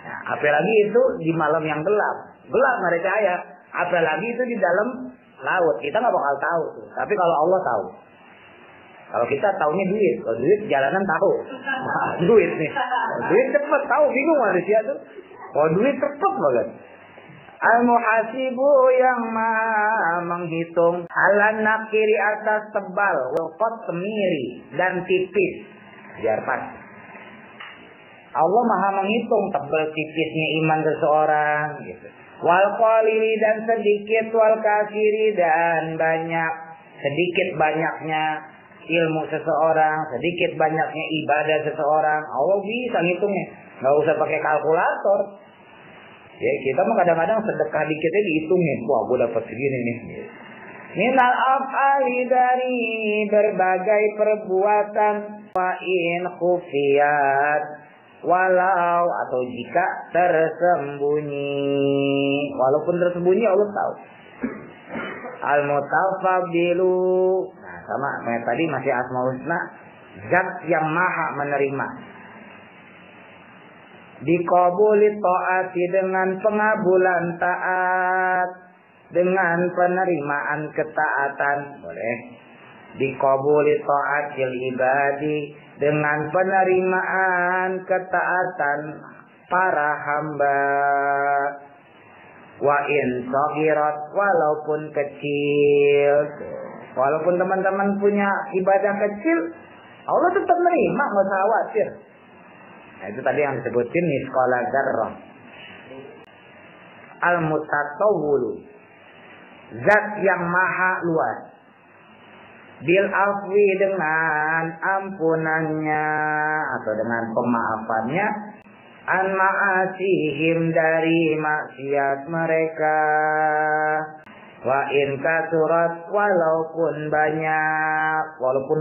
Nah, apalagi itu di malam yang gelap nggak ada cahaya. Apalagi itu di dalam laut, kita nggak bakal tahu tuh. Tapi kalau Allah tahu. Kalau kita taunya duit, kalau duit jalanan tahu. Wah, duit nih. Duit cepet tahu, bingung manusia tuh. Kalau duit cepet banget. Al-Muhasibu, yang Maha menghitung, ala nakiri, atas tebal, wal semiri, dan tipis, biar pas. Allah Maha menghitung tebal tipisnya iman seseorang, gitu. Wal qalili, dan sedikit, wal kasiri, dan banyak, sedikit banyaknya ilmu seseorang, sedikit banyaknya ibadah seseorang, Allah bisa ngitungnya, nggak usah pakai kalkulator. Ya kita mah kadang-kadang sedekah dikitnya dihitungin, wah gue dapat segini nih. Minal af'ali, dari berbagai perbuatan, wa in khufiyat, walau atau jika tersembunyi, walaupun tersembunyi Allah tahu. Al-Mutafadilu, nah sama kayak tadi masih Asmaul Husna, zat yang maha menerima. Diqabuli taati, dengan pengabulan taat, dengan penerimaan ketaatan, boleh. Diqabuli taatil ibadi, dengan penerimaan ketaatan para hamba. Wa in saghirat, walaupun kecil. Walaupun teman-teman punya ibadah kecil, Allah tetap menerima, nggak usah khawatir. Nah, itu tadi yang disebutin misqala dzarrah. Al-Mutatawwulu, zat yang maha luas. Bil afwi, dengan ampunannya atau dengan pemaafannya, an ma'asihim, dari maksiat mereka. Wa in kasurat, walaupun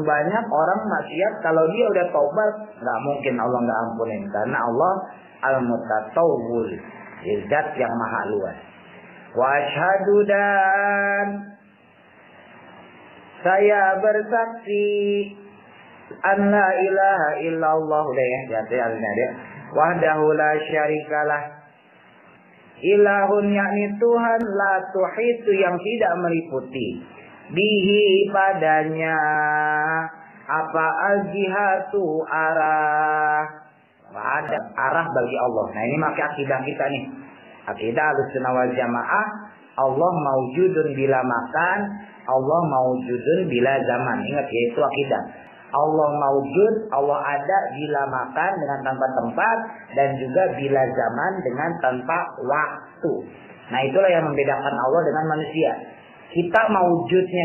banyak orang maksiat, kalau dia udah taubat nggak mungkin Allah nggak ampunin, karena Allah al-mutatawwil, zat yang maha luas. Wa asyhadu, dan saya bersaksi an la ilaha illallah, udah ya, dia wahdahu la syarikalah, ilahun, yakni Tuhan, la tuhitu, yang tidak meliputi, bihi, padanya, apa al-jihatu, arah, ada arah bagi Allah. Nah ini maka akidah kita nih, akidah Ahlussunnah wal Jamaah, Allah maujudun bila makan, Allah maujudun bila zaman. Ingat ya, itu akidah. Allah maujud, Allah ada bila makan dengan tanpa tempat, dan juga bila zaman dengan tanpa waktu. Nah itulah yang membedakan Allah dengan manusia. Kita wujudnya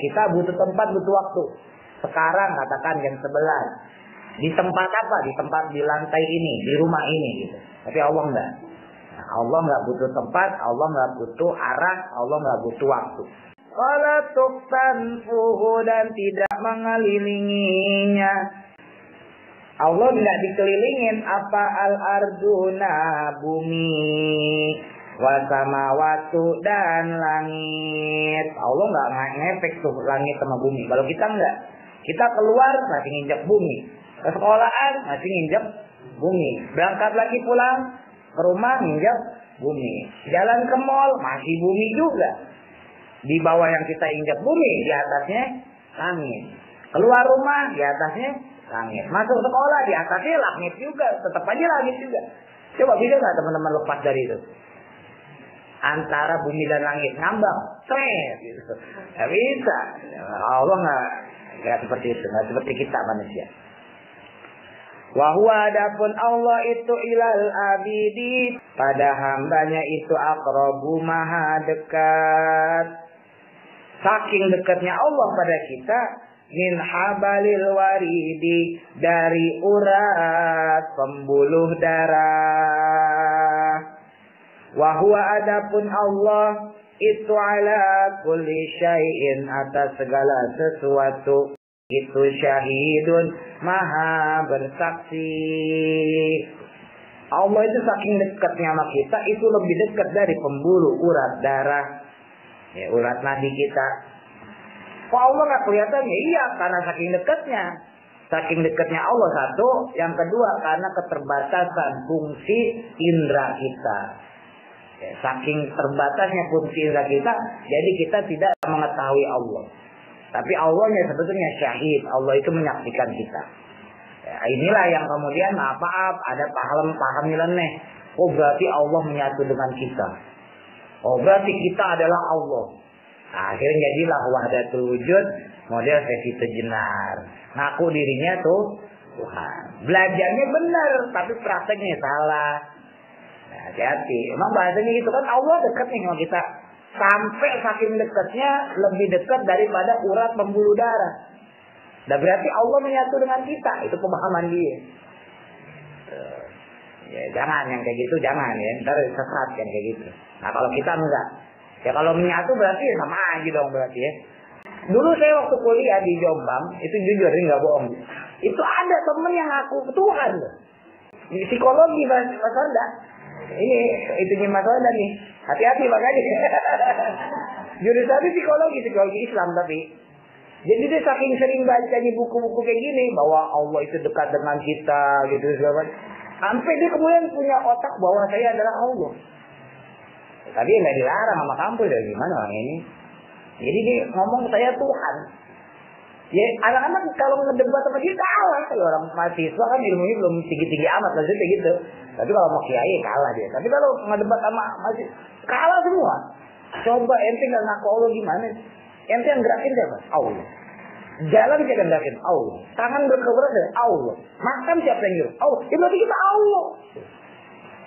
kita butuh tempat, butuh waktu. Sekarang katakan jam 11. Di tempat apa? Di lantai ini, di rumah ini gitu. Tapi Allah enggak. Nah, Allah enggak butuh tempat, Allah enggak butuh arah, Allah enggak butuh waktu. Wala tuktanfuhu, dan tidak mengelilinginya. Allah tidak dikelilingin apa al-arduna, bumi, wa samawatu, dan langit. Allah nggak ngefek tuh langit sama bumi. Kalau kita enggak, kita keluar masih nginjak bumi, ke sekolahan masih nginjak bumi, berangkat lagi pulang ke rumah nginjak bumi, jalan ke mall masih bumi juga. Di bawah yang kita injak bumi, di atasnya langit. Keluar rumah, di atasnya langit. Masuk sekolah, di atasnya langit juga. Tetap aja langit juga. Coba bisa nggak teman-teman lepas dari itu? Antara bumi dan langit ngambang, stres gitu. Nggak bisa. Allah nggak seperti itu, nggak seperti kita manusia. Wahwa, adapun Allah itu ilal abidi, pada hambanya itu aqrabu, maha dekat. Saking dekatnya Allah pada kita, min habalil waridi, dari urat pembuluh darah. Wahwa, adapun Allah itu ala kulli syai'in, atas segala sesuatu, itu syahidun, maha bersaksi. Allah itu saking dekatnya sama kita, itu lebih dekat dari pembuluh urat darah, ya, urat nadi kita. Kok Allah nggak kelihatan? Ya iya, karena saking dekatnya. Saking dekatnya Allah satu, yang kedua karena keterbatasan fungsi indera kita. Ya, saking terbatasnya fungsi indera kita, jadi kita tidak mengetahui Allah. Tapi Allahnya sebetulnya syahid, Allah itu menyaksikan kita. Ya, inilah yang kemudian maaf ada paham nyeleneh. Oh berarti Allah menyatu dengan kita. Oh berarti kita adalah Allah. Nah, akhirnya jadilah wahdatul wujud, model sesi sejenar. Ngaku dirinya tuh Tuhan. Belajarnya benar, tapi prakteknya salah. Nah, hati-hati. Emang bahasanya gitu kan, Allah dekat nih sama kita. Sampai saking dekatnya, lebih dekat daripada urat pembuluh darah. Dan berarti Allah menyatu dengan kita. Itu pemahaman dia. Ya, jangan yang kayak gitu, jangan ya. Ntar sesat kan kayak gitu. Nah kalau kita enggak. Ya kalau menyatu berarti sama aja dong berarti ya. Dulu saya waktu kuliah di Jombang, itu jujur ini nggak bohong. Itu ada temen yang ngaku Tuhan loh. Di psikologi Mas Onda. Ini itunya Mas Onda nih. Hati-hati makanya. Jurusannya psikologi Islam tapi. Jadi dia saking sering bacanya buku-buku kayak gini bahwa Allah itu dekat dengan kita gitu segala. Sampai dia kemudian punya otak bahwa saya adalah Allah. Tapi nggak dilarang sama kampus ya gimana orang ini. Jadi dia ngomong saya Tuhan. Ya anak-anak kalau ngedebat sama dia kalah. Kalau orang mahasiswa kan ilmunya belum tinggi-tinggi amat maksudnya gitu. Tapi kalau mau kiai kalah dia. Tapi kalau ngedebat sama masih kalah semua. Coba ente nggak ngaku Allah gimana? Ente yang gerakin siapa? Allah. Jalan siapa yang gerakin? Allah. Tangan bergerak Allah. Makan siapa yang nyuruh? Allah. Ya berarti kita Allah.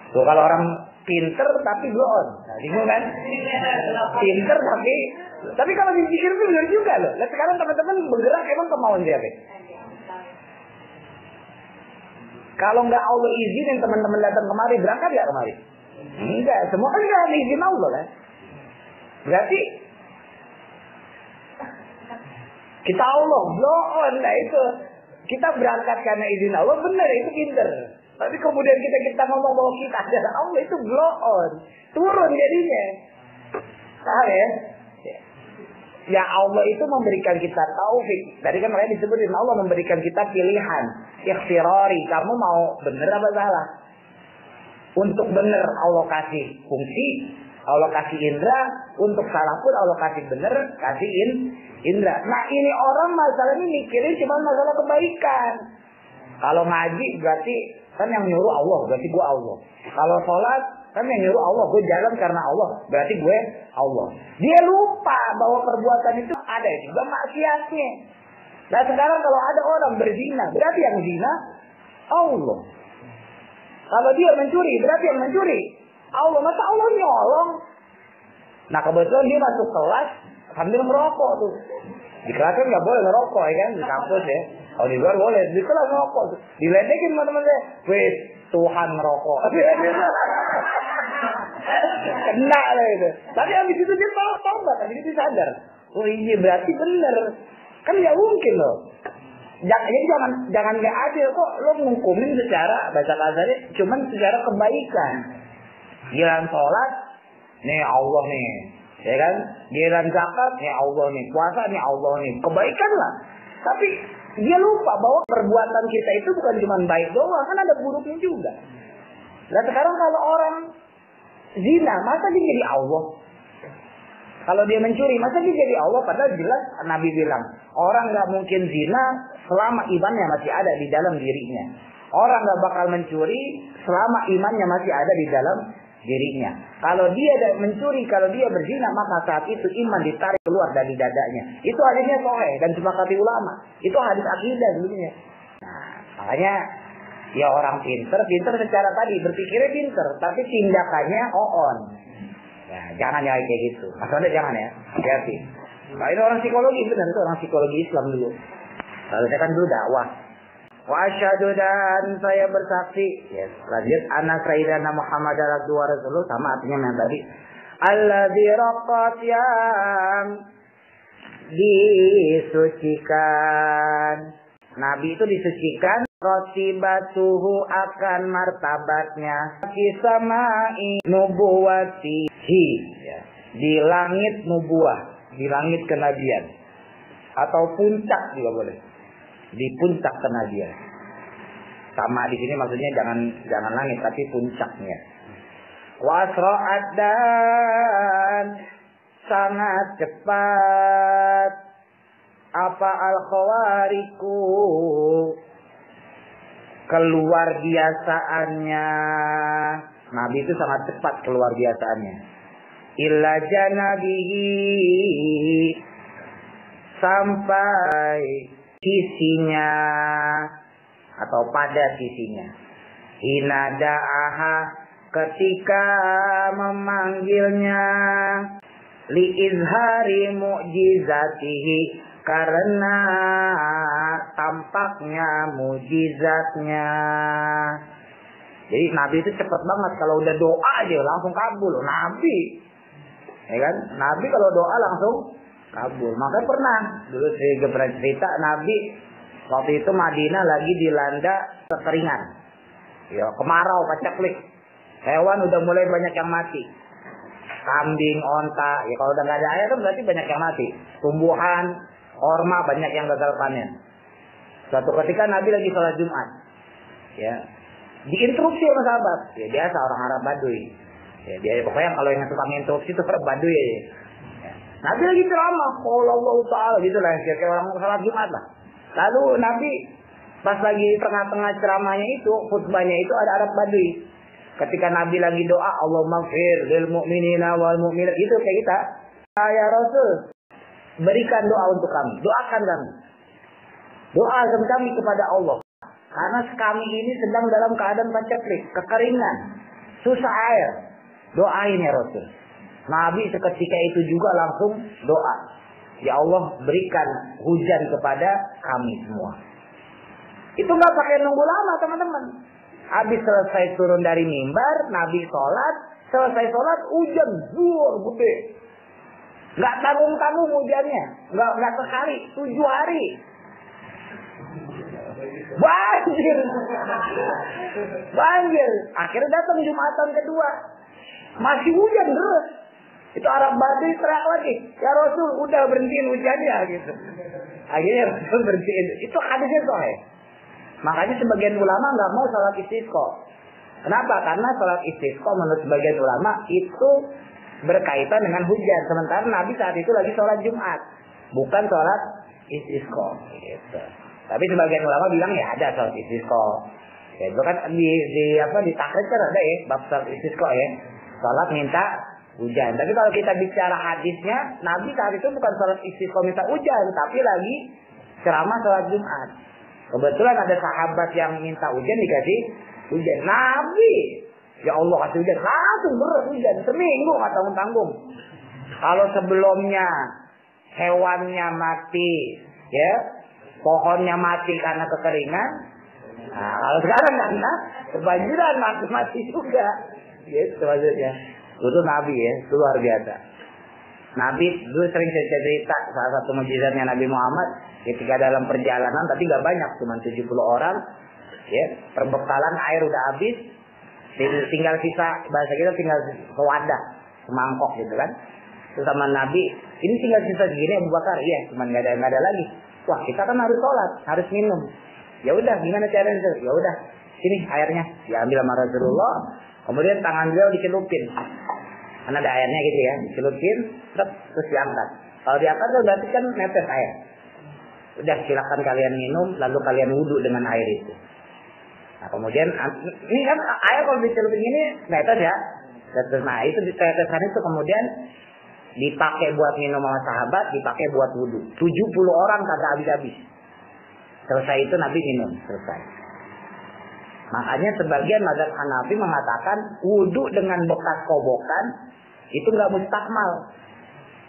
Tuh kalau orang pinter tapi blon. Nah, bingung kan? Pinter tapi kalau dipikir itu benar juga loh. Nah, sekarang teman-teman bergerak emang kemauan siapa? Kalau nggak Allah izinin teman-teman datang kemari, berangkat nggak kemari? Enggak, semua kan nggak ada izin Allah kan. Berarti kita Allah blow on. Nah itu kita berangkat karena izin Allah, benar itu pinter. Tapi kemudian kita ngomong bahwa kita adalah Allah, itu blow on, turun jadinya. Paham ya? Ya Allah itu memberikan kita taufik. Tadi kan makanya disebutin Allah memberikan kita pilihan. Ikhtirari, kamu mau bener apa salah? Untuk bener Allah kasih fungsi, Allah kasih indra. Untuk salah pun Allah kasih bener, kasih indra. Nah ini orang masalahnya mikirin cuma masalah kebaikan. Kalau ngaji berarti kan yang nyuruh Allah, berarti gue Allah. Kalau sholat kan yang nyuruh Allah, gue jalan karena Allah, berarti gue Allah. Dia lupa bahwa perbuatan itu ada juga maksiatnya. Nah sekarang kalau ada orang berzina, berarti yang zina Allah. Kalau dia mencuri, berarti yang mencuri Allah. Masa Allah nyolong? Nah kebetulan dia masuk kelas sambil merokok tuh. Di kelas kan nggak boleh ngerokok ya kan, di kampus ya. Kalau di luar boleh, di kelas ngerokok tuh. Diledekin teman-teman, wes Tuhan ngerokok. Kena lah itu. Tapi habis itu dia tobat, habis itu sadar. Oh iya berarti bener. Kan nggak mungkin loh. Jadi jangan nggak adil kok lo nghukumin secara bahasa kasarnya, cuman secara kebaikan. Giliran sholat, nih Allah nih, ya kan? Giliran zakat, nih Allah nih, puasa nih Allah nih, kebaikan lah. Tapi dia lupa bahwa perbuatan kita itu bukan cuma baik doang, kan ada buruknya juga. Nah sekarang kalau orang zina, masa dia jadi Allah? Kalau dia mencuri, masa dia jadi Allah? Padahal jelas Nabi bilang, orang nggak mungkin zina selama imannya masih ada di dalam dirinya. Orang nggak bakal mencuri selama imannya masih ada di dalam dirinya. Kalau dia mencuri, kalau dia berzina, maka saat itu iman ditarik keluar dari dadanya. Itu hadisnya sahih dan sepakati ulama. Itu hadis akidah sebenarnya. Nah, makanya ya orang pinter secara tadi berpikirnya pinter, tapi tindakannya on. Ya, jangan ya kayak gitu. Maksudnya jangan ya, hati-hati. Nah, ini orang psikologi benar, itu orang psikologi Islam dulu. Lalu saya kan dulu dakwah. Wa asyhadu dan saya bersaksi. Yes, lanjut anak sayyidina Muhammad Rasulullah sama artinya yang tadi. Alladzi raqat yang disucikan. Nabi itu disucikan. Rotibatuhu akan martabatnya. Kisama'i nubuwatihi. Ya. Di langit nubuah. Di langit kenabian. Atau puncak juga boleh. Di puncak kenabian. Sama di sini maksudnya jangan langit tapi puncaknya. Wasra'at dan sangat cepat apa al-khawariku keluar biasaannya. Nabi itu sangat cepat keluar biasaannya. Illa janabihi sampai sisinya atau pada sisinya. Hinada'aha ketika memanggilnya li izhari mu'jizatihi karena tampaknya mujizatnya. Jadi Nabi itu cepat banget kalau udah doa aja langsung kabul. Nabi, ya kan? Nabi kalau doa langsung kabul. Makanya pernah dulu saya pernah cerita Nabi waktu itu Madinah lagi dilanda kekeringan, ya kemarau paceklik, hewan udah mulai banyak yang mati, kambing, onta, ya kalau udah nggak ada air kan berarti banyak yang mati, tumbuhan, orma banyak yang gagal panen. Suatu ketika Nabi lagi sholat Jumat, ya diinterupsi sama sahabat, ya biasa orang Arab Baduy, ya dia pokoknya kalau yang suka nginterupsi itu Arab Baduy ya. Nabi lagi ceramah, Allah Ta'ala gitu lah, kayak orang sholat Jumat lah. Lalu Nabi pas lagi tengah-tengah ceramahnya itu, khutbahnya itu ada Arab Baduy. Ketika Nabi lagi doa, Allahumma gfir lil mu'minina wal mu'minat, itu kayak kita. Ya Rasul, berikan doa untuk kami, doakan kami. Doakan kami kepada Allah. Karena kami ini sedang dalam keadaan paceklik, kekeringan, susah air. Doain ya Rasul. Nabi seketika itu juga langsung doa. Ya Allah berikan hujan kepada kami semua. Itu nggak pakai nunggu lama teman-teman. Habis selesai turun dari mimbar, Nabi sholat. Selesai sholat hujan zuhur gede. Nggak tanggung-tanggung hujannya, nggak sekali, 7 hari. Banjir. Banjir. Akhirnya datang Jumatan kedua. Masih hujan terus. Itu Arab Badui teriak lagi, ya Rasul, udah berhentiin hujannya gitu. Akhirnya Rasul berhentiin. Itu hadisnya sahih. Makanya sebagian ulama nggak mau salat istisqa. Kenapa? Karena salat istisqa menurut sebagian ulama itu berkaitan dengan hujan. Sementara Nabi saat itu lagi sholat Jumat, bukan sholat istisqa. Gitu. Tapi sebagian ulama bilang ya ada sholat istisqa. Ya, itu kan di takrij kan ada ya bab sholat istisqa ya. Sholat minta hujan. Tapi kalau kita bicara hadisnya, Nabi saat itu bukan sholat istisqa minta hujan, tapi lagi ceramah sholat Jumat. Kebetulan ada sahabat yang minta hujan dikasih hujan. Nabi, ya Allah kasih hujan, langsung beres hujan seminggu nggak tanggung-tanggung. Kalau sebelumnya hewannya mati, ya pohonnya mati karena kekeringan. Nah, kalau sekarang karena kebanjiran mati juga. Gitu maksudnya. Itu Nabi ya, itu luar biasa. Nabi dulu sering cerita salah satu mukjizatnya Nabi Muhammad ketika dalam perjalanan, tapi nggak banyak, cuma 70 orang, ya perbekalan air udah habis, tinggal sisa, bahasa kita tinggal sewadah, semangkok gitu kan. Terus sama Nabi, ini tinggal sisa segini Abu Bakar, iya, cuma nggak ada lagi. Wah kita kan harus sholat, harus minum. Ya udah, gimana caranya? Ya udah, sini airnya, diambil sama Rasulullah. Kemudian tangan beliau dicelupin, karena ada airnya gitu ya, dicelupin, terus diangkat. Kalau diangkat berarti kan netes air. Udah silakan kalian minum, lalu kalian wudhu dengan air itu. Nah kemudian ini kan air kalau dicelupin ini netes ya. Nah itu ditetesan itu kemudian dipakai buat minum sama sahabat, dipakai buat wudhu. 70 orang kagak habis-habis. Selesai itu Nabi minum, selesai. Makanya sebagian mazhab Hanafi mengatakan wudhu dengan bekas kobokan itu nggak mustakmal.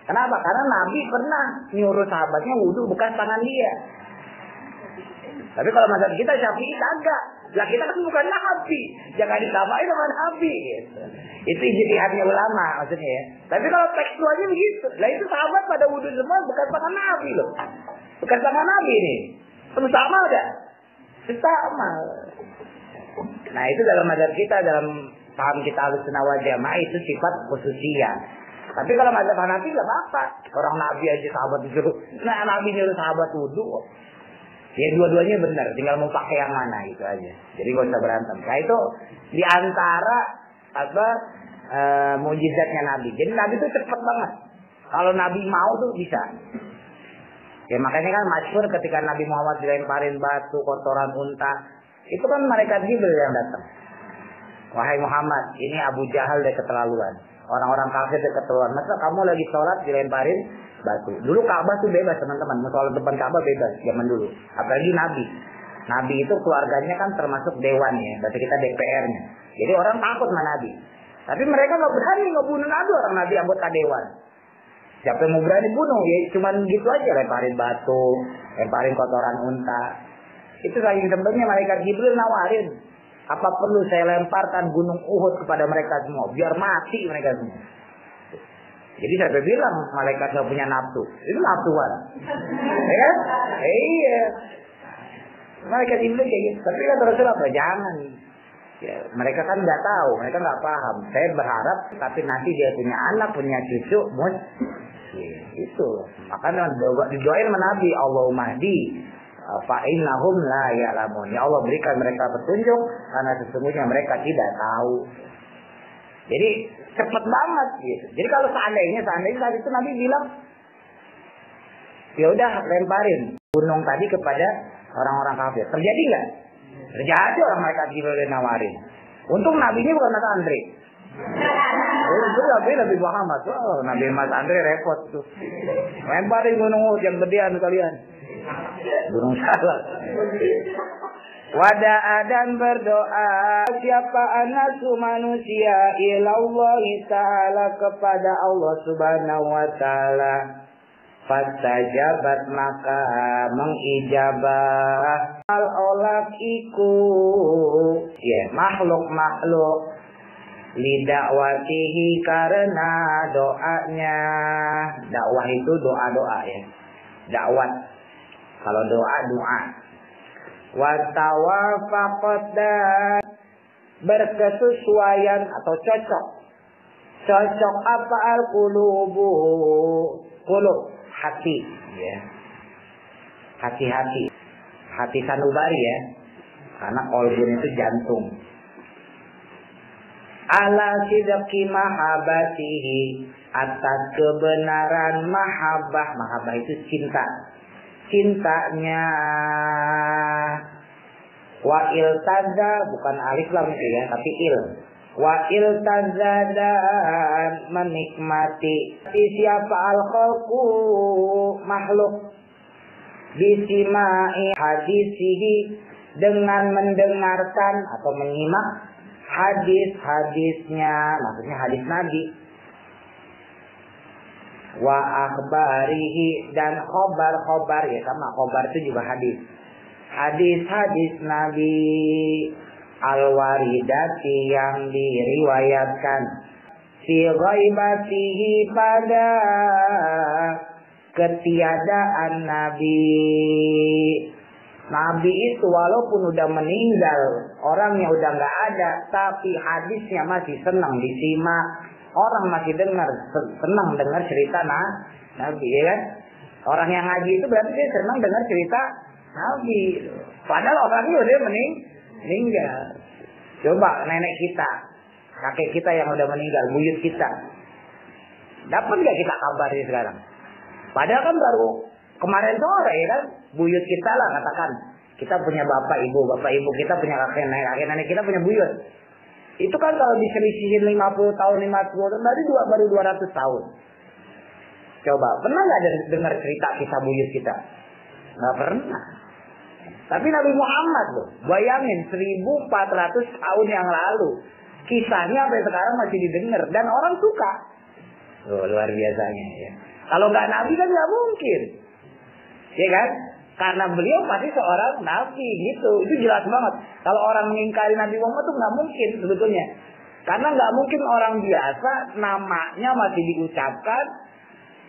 Kenapa? Karena Nabi pernah nyuruh sahabatnya wudhu bekas tangan dia. Tapi kalau mazhab kita Syafi'i kagak. Lah kita kan bukan Nabi, jangan disamain sama Nabi. Gitu. Itu ijtihadnya ulama maksudnya ya. Tapi kalau tekstualnya begitu, lah itu sahabat pada wudhu semua bekas tangan Nabi loh. Bekas tangan Nabi nih. Terus sama enggak? Sama. Nah itu dalam mazhab kita, dalam paham kita Ahlussunnah wal Jamaah itu sifat khususiyah. Tapi kalau mazhab Hanafi nggak apa-apa. Orang Nabi aja sahabat disuruh, nah Nabi nyuruh sahabat wudhu. Ya dua-duanya benar, tinggal mau pakai yang mana itu aja. Jadi nggak usah berantem. Nah itu diantara mukjizatnya Nabi. Jadi Nabi itu cepat banget. Kalau Nabi mau tuh bisa. Ya makanya kan masyhur ketika Nabi Muhammad dilemparin batu, kotoran unta. Itu kan malaikat Jibril yang datang. Wahai Muhammad, ini Abu Jahal dia keterlaluan. Orang-orang kafir dia keterlaluan. Masa kamu lagi sholat dilemparin batu? Dulu Ka'bah tuh bebas teman-teman. Mau sholat depan Ka'bah bebas zaman dulu. Apalagi Nabi. Nabi itu keluarganya kan termasuk dewan ya. Berarti kita DPR-nya. Jadi orang takut sama Nabi. Tapi mereka nggak berani ngebunuh Nabi, orang Nabi anggota dewan. Siapa yang mau berani bunuh? Ya cuman gitu aja, lemparin batu, lemparin kotoran unta. Itu saking sebelumnya malaikat Jibril nawarin, apa perlu saya lemparkan gunung Uhud kepada mereka semua, biar mati mereka semua. Jadi saya bilang malaikat nggak punya nafsu, itu nafsuan, ya kan? Iya, malaikat Jibril kayak gitu. Tapi kan Rasul apa? Jangan. Ya, mereka kan nggak tahu, mereka nggak paham. Saya berharap, tapi nanti dia punya anak, punya cucu, itu. Makanya didoain sama Nabi, Allahumma hdi fa'innahum la ya'lamun. Ya Allah berikan mereka petunjuk karena sesungguhnya mereka tidak tahu. Jadi cepat banget gitu. Jadi kalau seandainya saat itu Nabi bilang, ya udah lemparin gunung tadi kepada orang-orang kafir. Terjadi nggak? Terjadi, orang mereka Jibril nawarin. Untung Nabinya bukan Mas Andre. Itu Nabi Muhammad. Oh, Nabi Mas Andre repot tuh. Lemparin gunung Uhud yang gedean kalian. Gunung salah. Wada'a dan berdoa siapa anasu manusia ilallah ta'ala kepada Allah subhanahu wa ta'ala. Fastajabat maka mengijabah al-olak iku. Ya makhluk-makhluk Lidakwatihi karena doanya. Dakwah itu doa-doa ya. Dakwat. Kalau doa, doa. Watawafaqat dan berkesesuaian atau cocok. Cocok apa al-qulubu? Qulub, hati ya. Hati-hati. Hati sanubari ya. Karena qalbun itu jantung. Ala sidqi mahabbatihi, atas kebenaran mahabbah. Mahabbah itu cinta. Cintanya. Wa iltaza, bukan alif lam itu ya, tapi il. Wa iltaza dan menikmati siapa al-khalqu makhluk bisimai hadisihi, dengan mendengarkan atau menyimak hadis-hadisnya, maksudnya hadis Nabi. Wa akhbarihi, dan khobar-khobar ya, sama khobar itu juga hadis. Hadis-hadis Nabi al-waridati yang diriwayatkan fi ghaibatihi pada ketiadaan Nabi. Nabi itu walaupun udah meninggal, orangnya udah nggak ada, tapi hadisnya masih senang disimak. Orang masih senang dengar cerita Nabi, ya kan? Orang yang ngaji itu berarti dia senang dengar cerita Nabi. Padahal orangnya udah meninggal. Coba nenek kita, kakek kita yang udah meninggal, buyut kita, dapat nggak kita kabarnya sekarang? Padahal kan baru kemarin sore ya kan, buyut kita lah katakan. Kita punya bapak ibu kita punya kakek nenek kita punya buyut. Itu kan kalau diselisihin 50 tahun, 50 tahun, baru 200 tahun. Coba, pernah nggak dengar cerita kisah buyut kita? Nggak pernah. Tapi Nabi Muhammad loh, bayangin 1400 tahun yang lalu. Kisahnya sampai sekarang masih didengar dan orang suka. Oh, luar biasanya ya. Kalau nggak Nabi kan nggak mungkin. Ya kan? Karena beliau pasti seorang Nabi gitu. Itu jelas banget. Kalau orang mengingkari Nabi Muhammad itu nggak mungkin sebetulnya. Karena nggak mungkin orang biasa namanya masih diucapkan,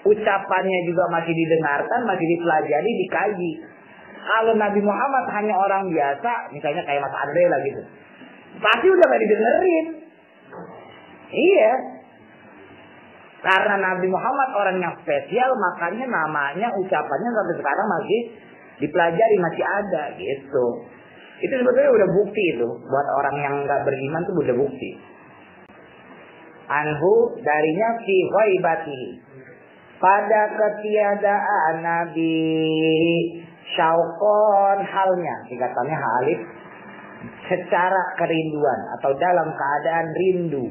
ucapannya juga masih didengarkan, masih dipelajari, dikaji. Kalau Nabi Muhammad hanya orang biasa, misalnya kayak Mas Andre lah gitu, pasti udah nggak didengerin. Iya. Karena Nabi Muhammad orang yang spesial, makanya namanya, ucapannya sampai sekarang masih dipelajari, masih ada gitu. Itu sebetulnya udah bukti itu. Buat orang yang nggak beriman itu udah bukti. Anhu, darinya fi ghaibati, pada ketiadaan Nabi, syauqon halnya, singkatannya halif, secara kerinduan atau dalam keadaan rindu.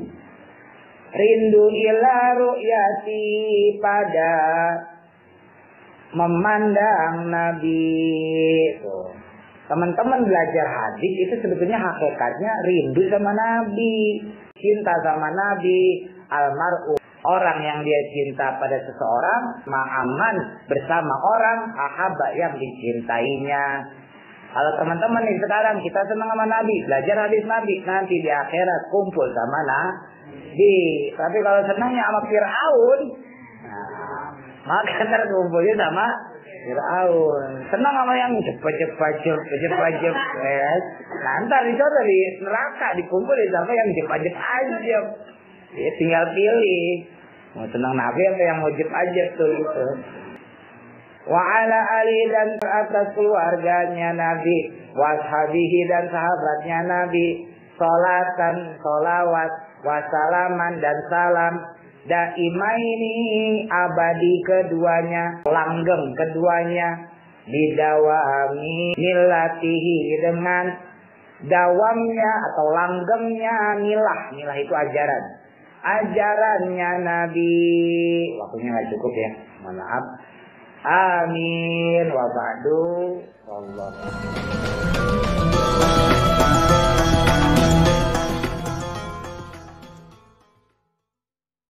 Rindu ila ru'yati, pada memandang Nabi. Teman-teman belajar hadis itu sebetulnya hakikatnya rindu sama Nabi, cinta sama Nabi. Almar'u, orang yang dia cinta pada seseorang, ma'aman, bersama orang ahabba, yang dicintainya. Kalau teman-teman nih sekarang kita senang sama Nabi, belajar hadis Nabi, nanti di akhirat kumpul sama Nabi. Tapi kalau senangnya sama Fir'aun, maka ntar kumpulnya sama Fir'aun. Senang sama yang cepat-cepat. Ntar itu dari neraka dikumpulin sama yang cepat-cepat. Ya tinggal pilih. Mau senang Nabi apa yang mau cepat tuh gitu. Wa ala ali, dan atas keluarganya Nabi, washabihi, dan sahabatnya Nabi, sholatan, sholawat, wasalaman, dan salam, daimaini, abadi keduanya, langgeng keduanya, didawami milatihi, dengan dawamnya atau langgengnya milah itu ajarannya Nabi. Waktunya nggak cukup ya, mohon maaf. Amin wa ba'du.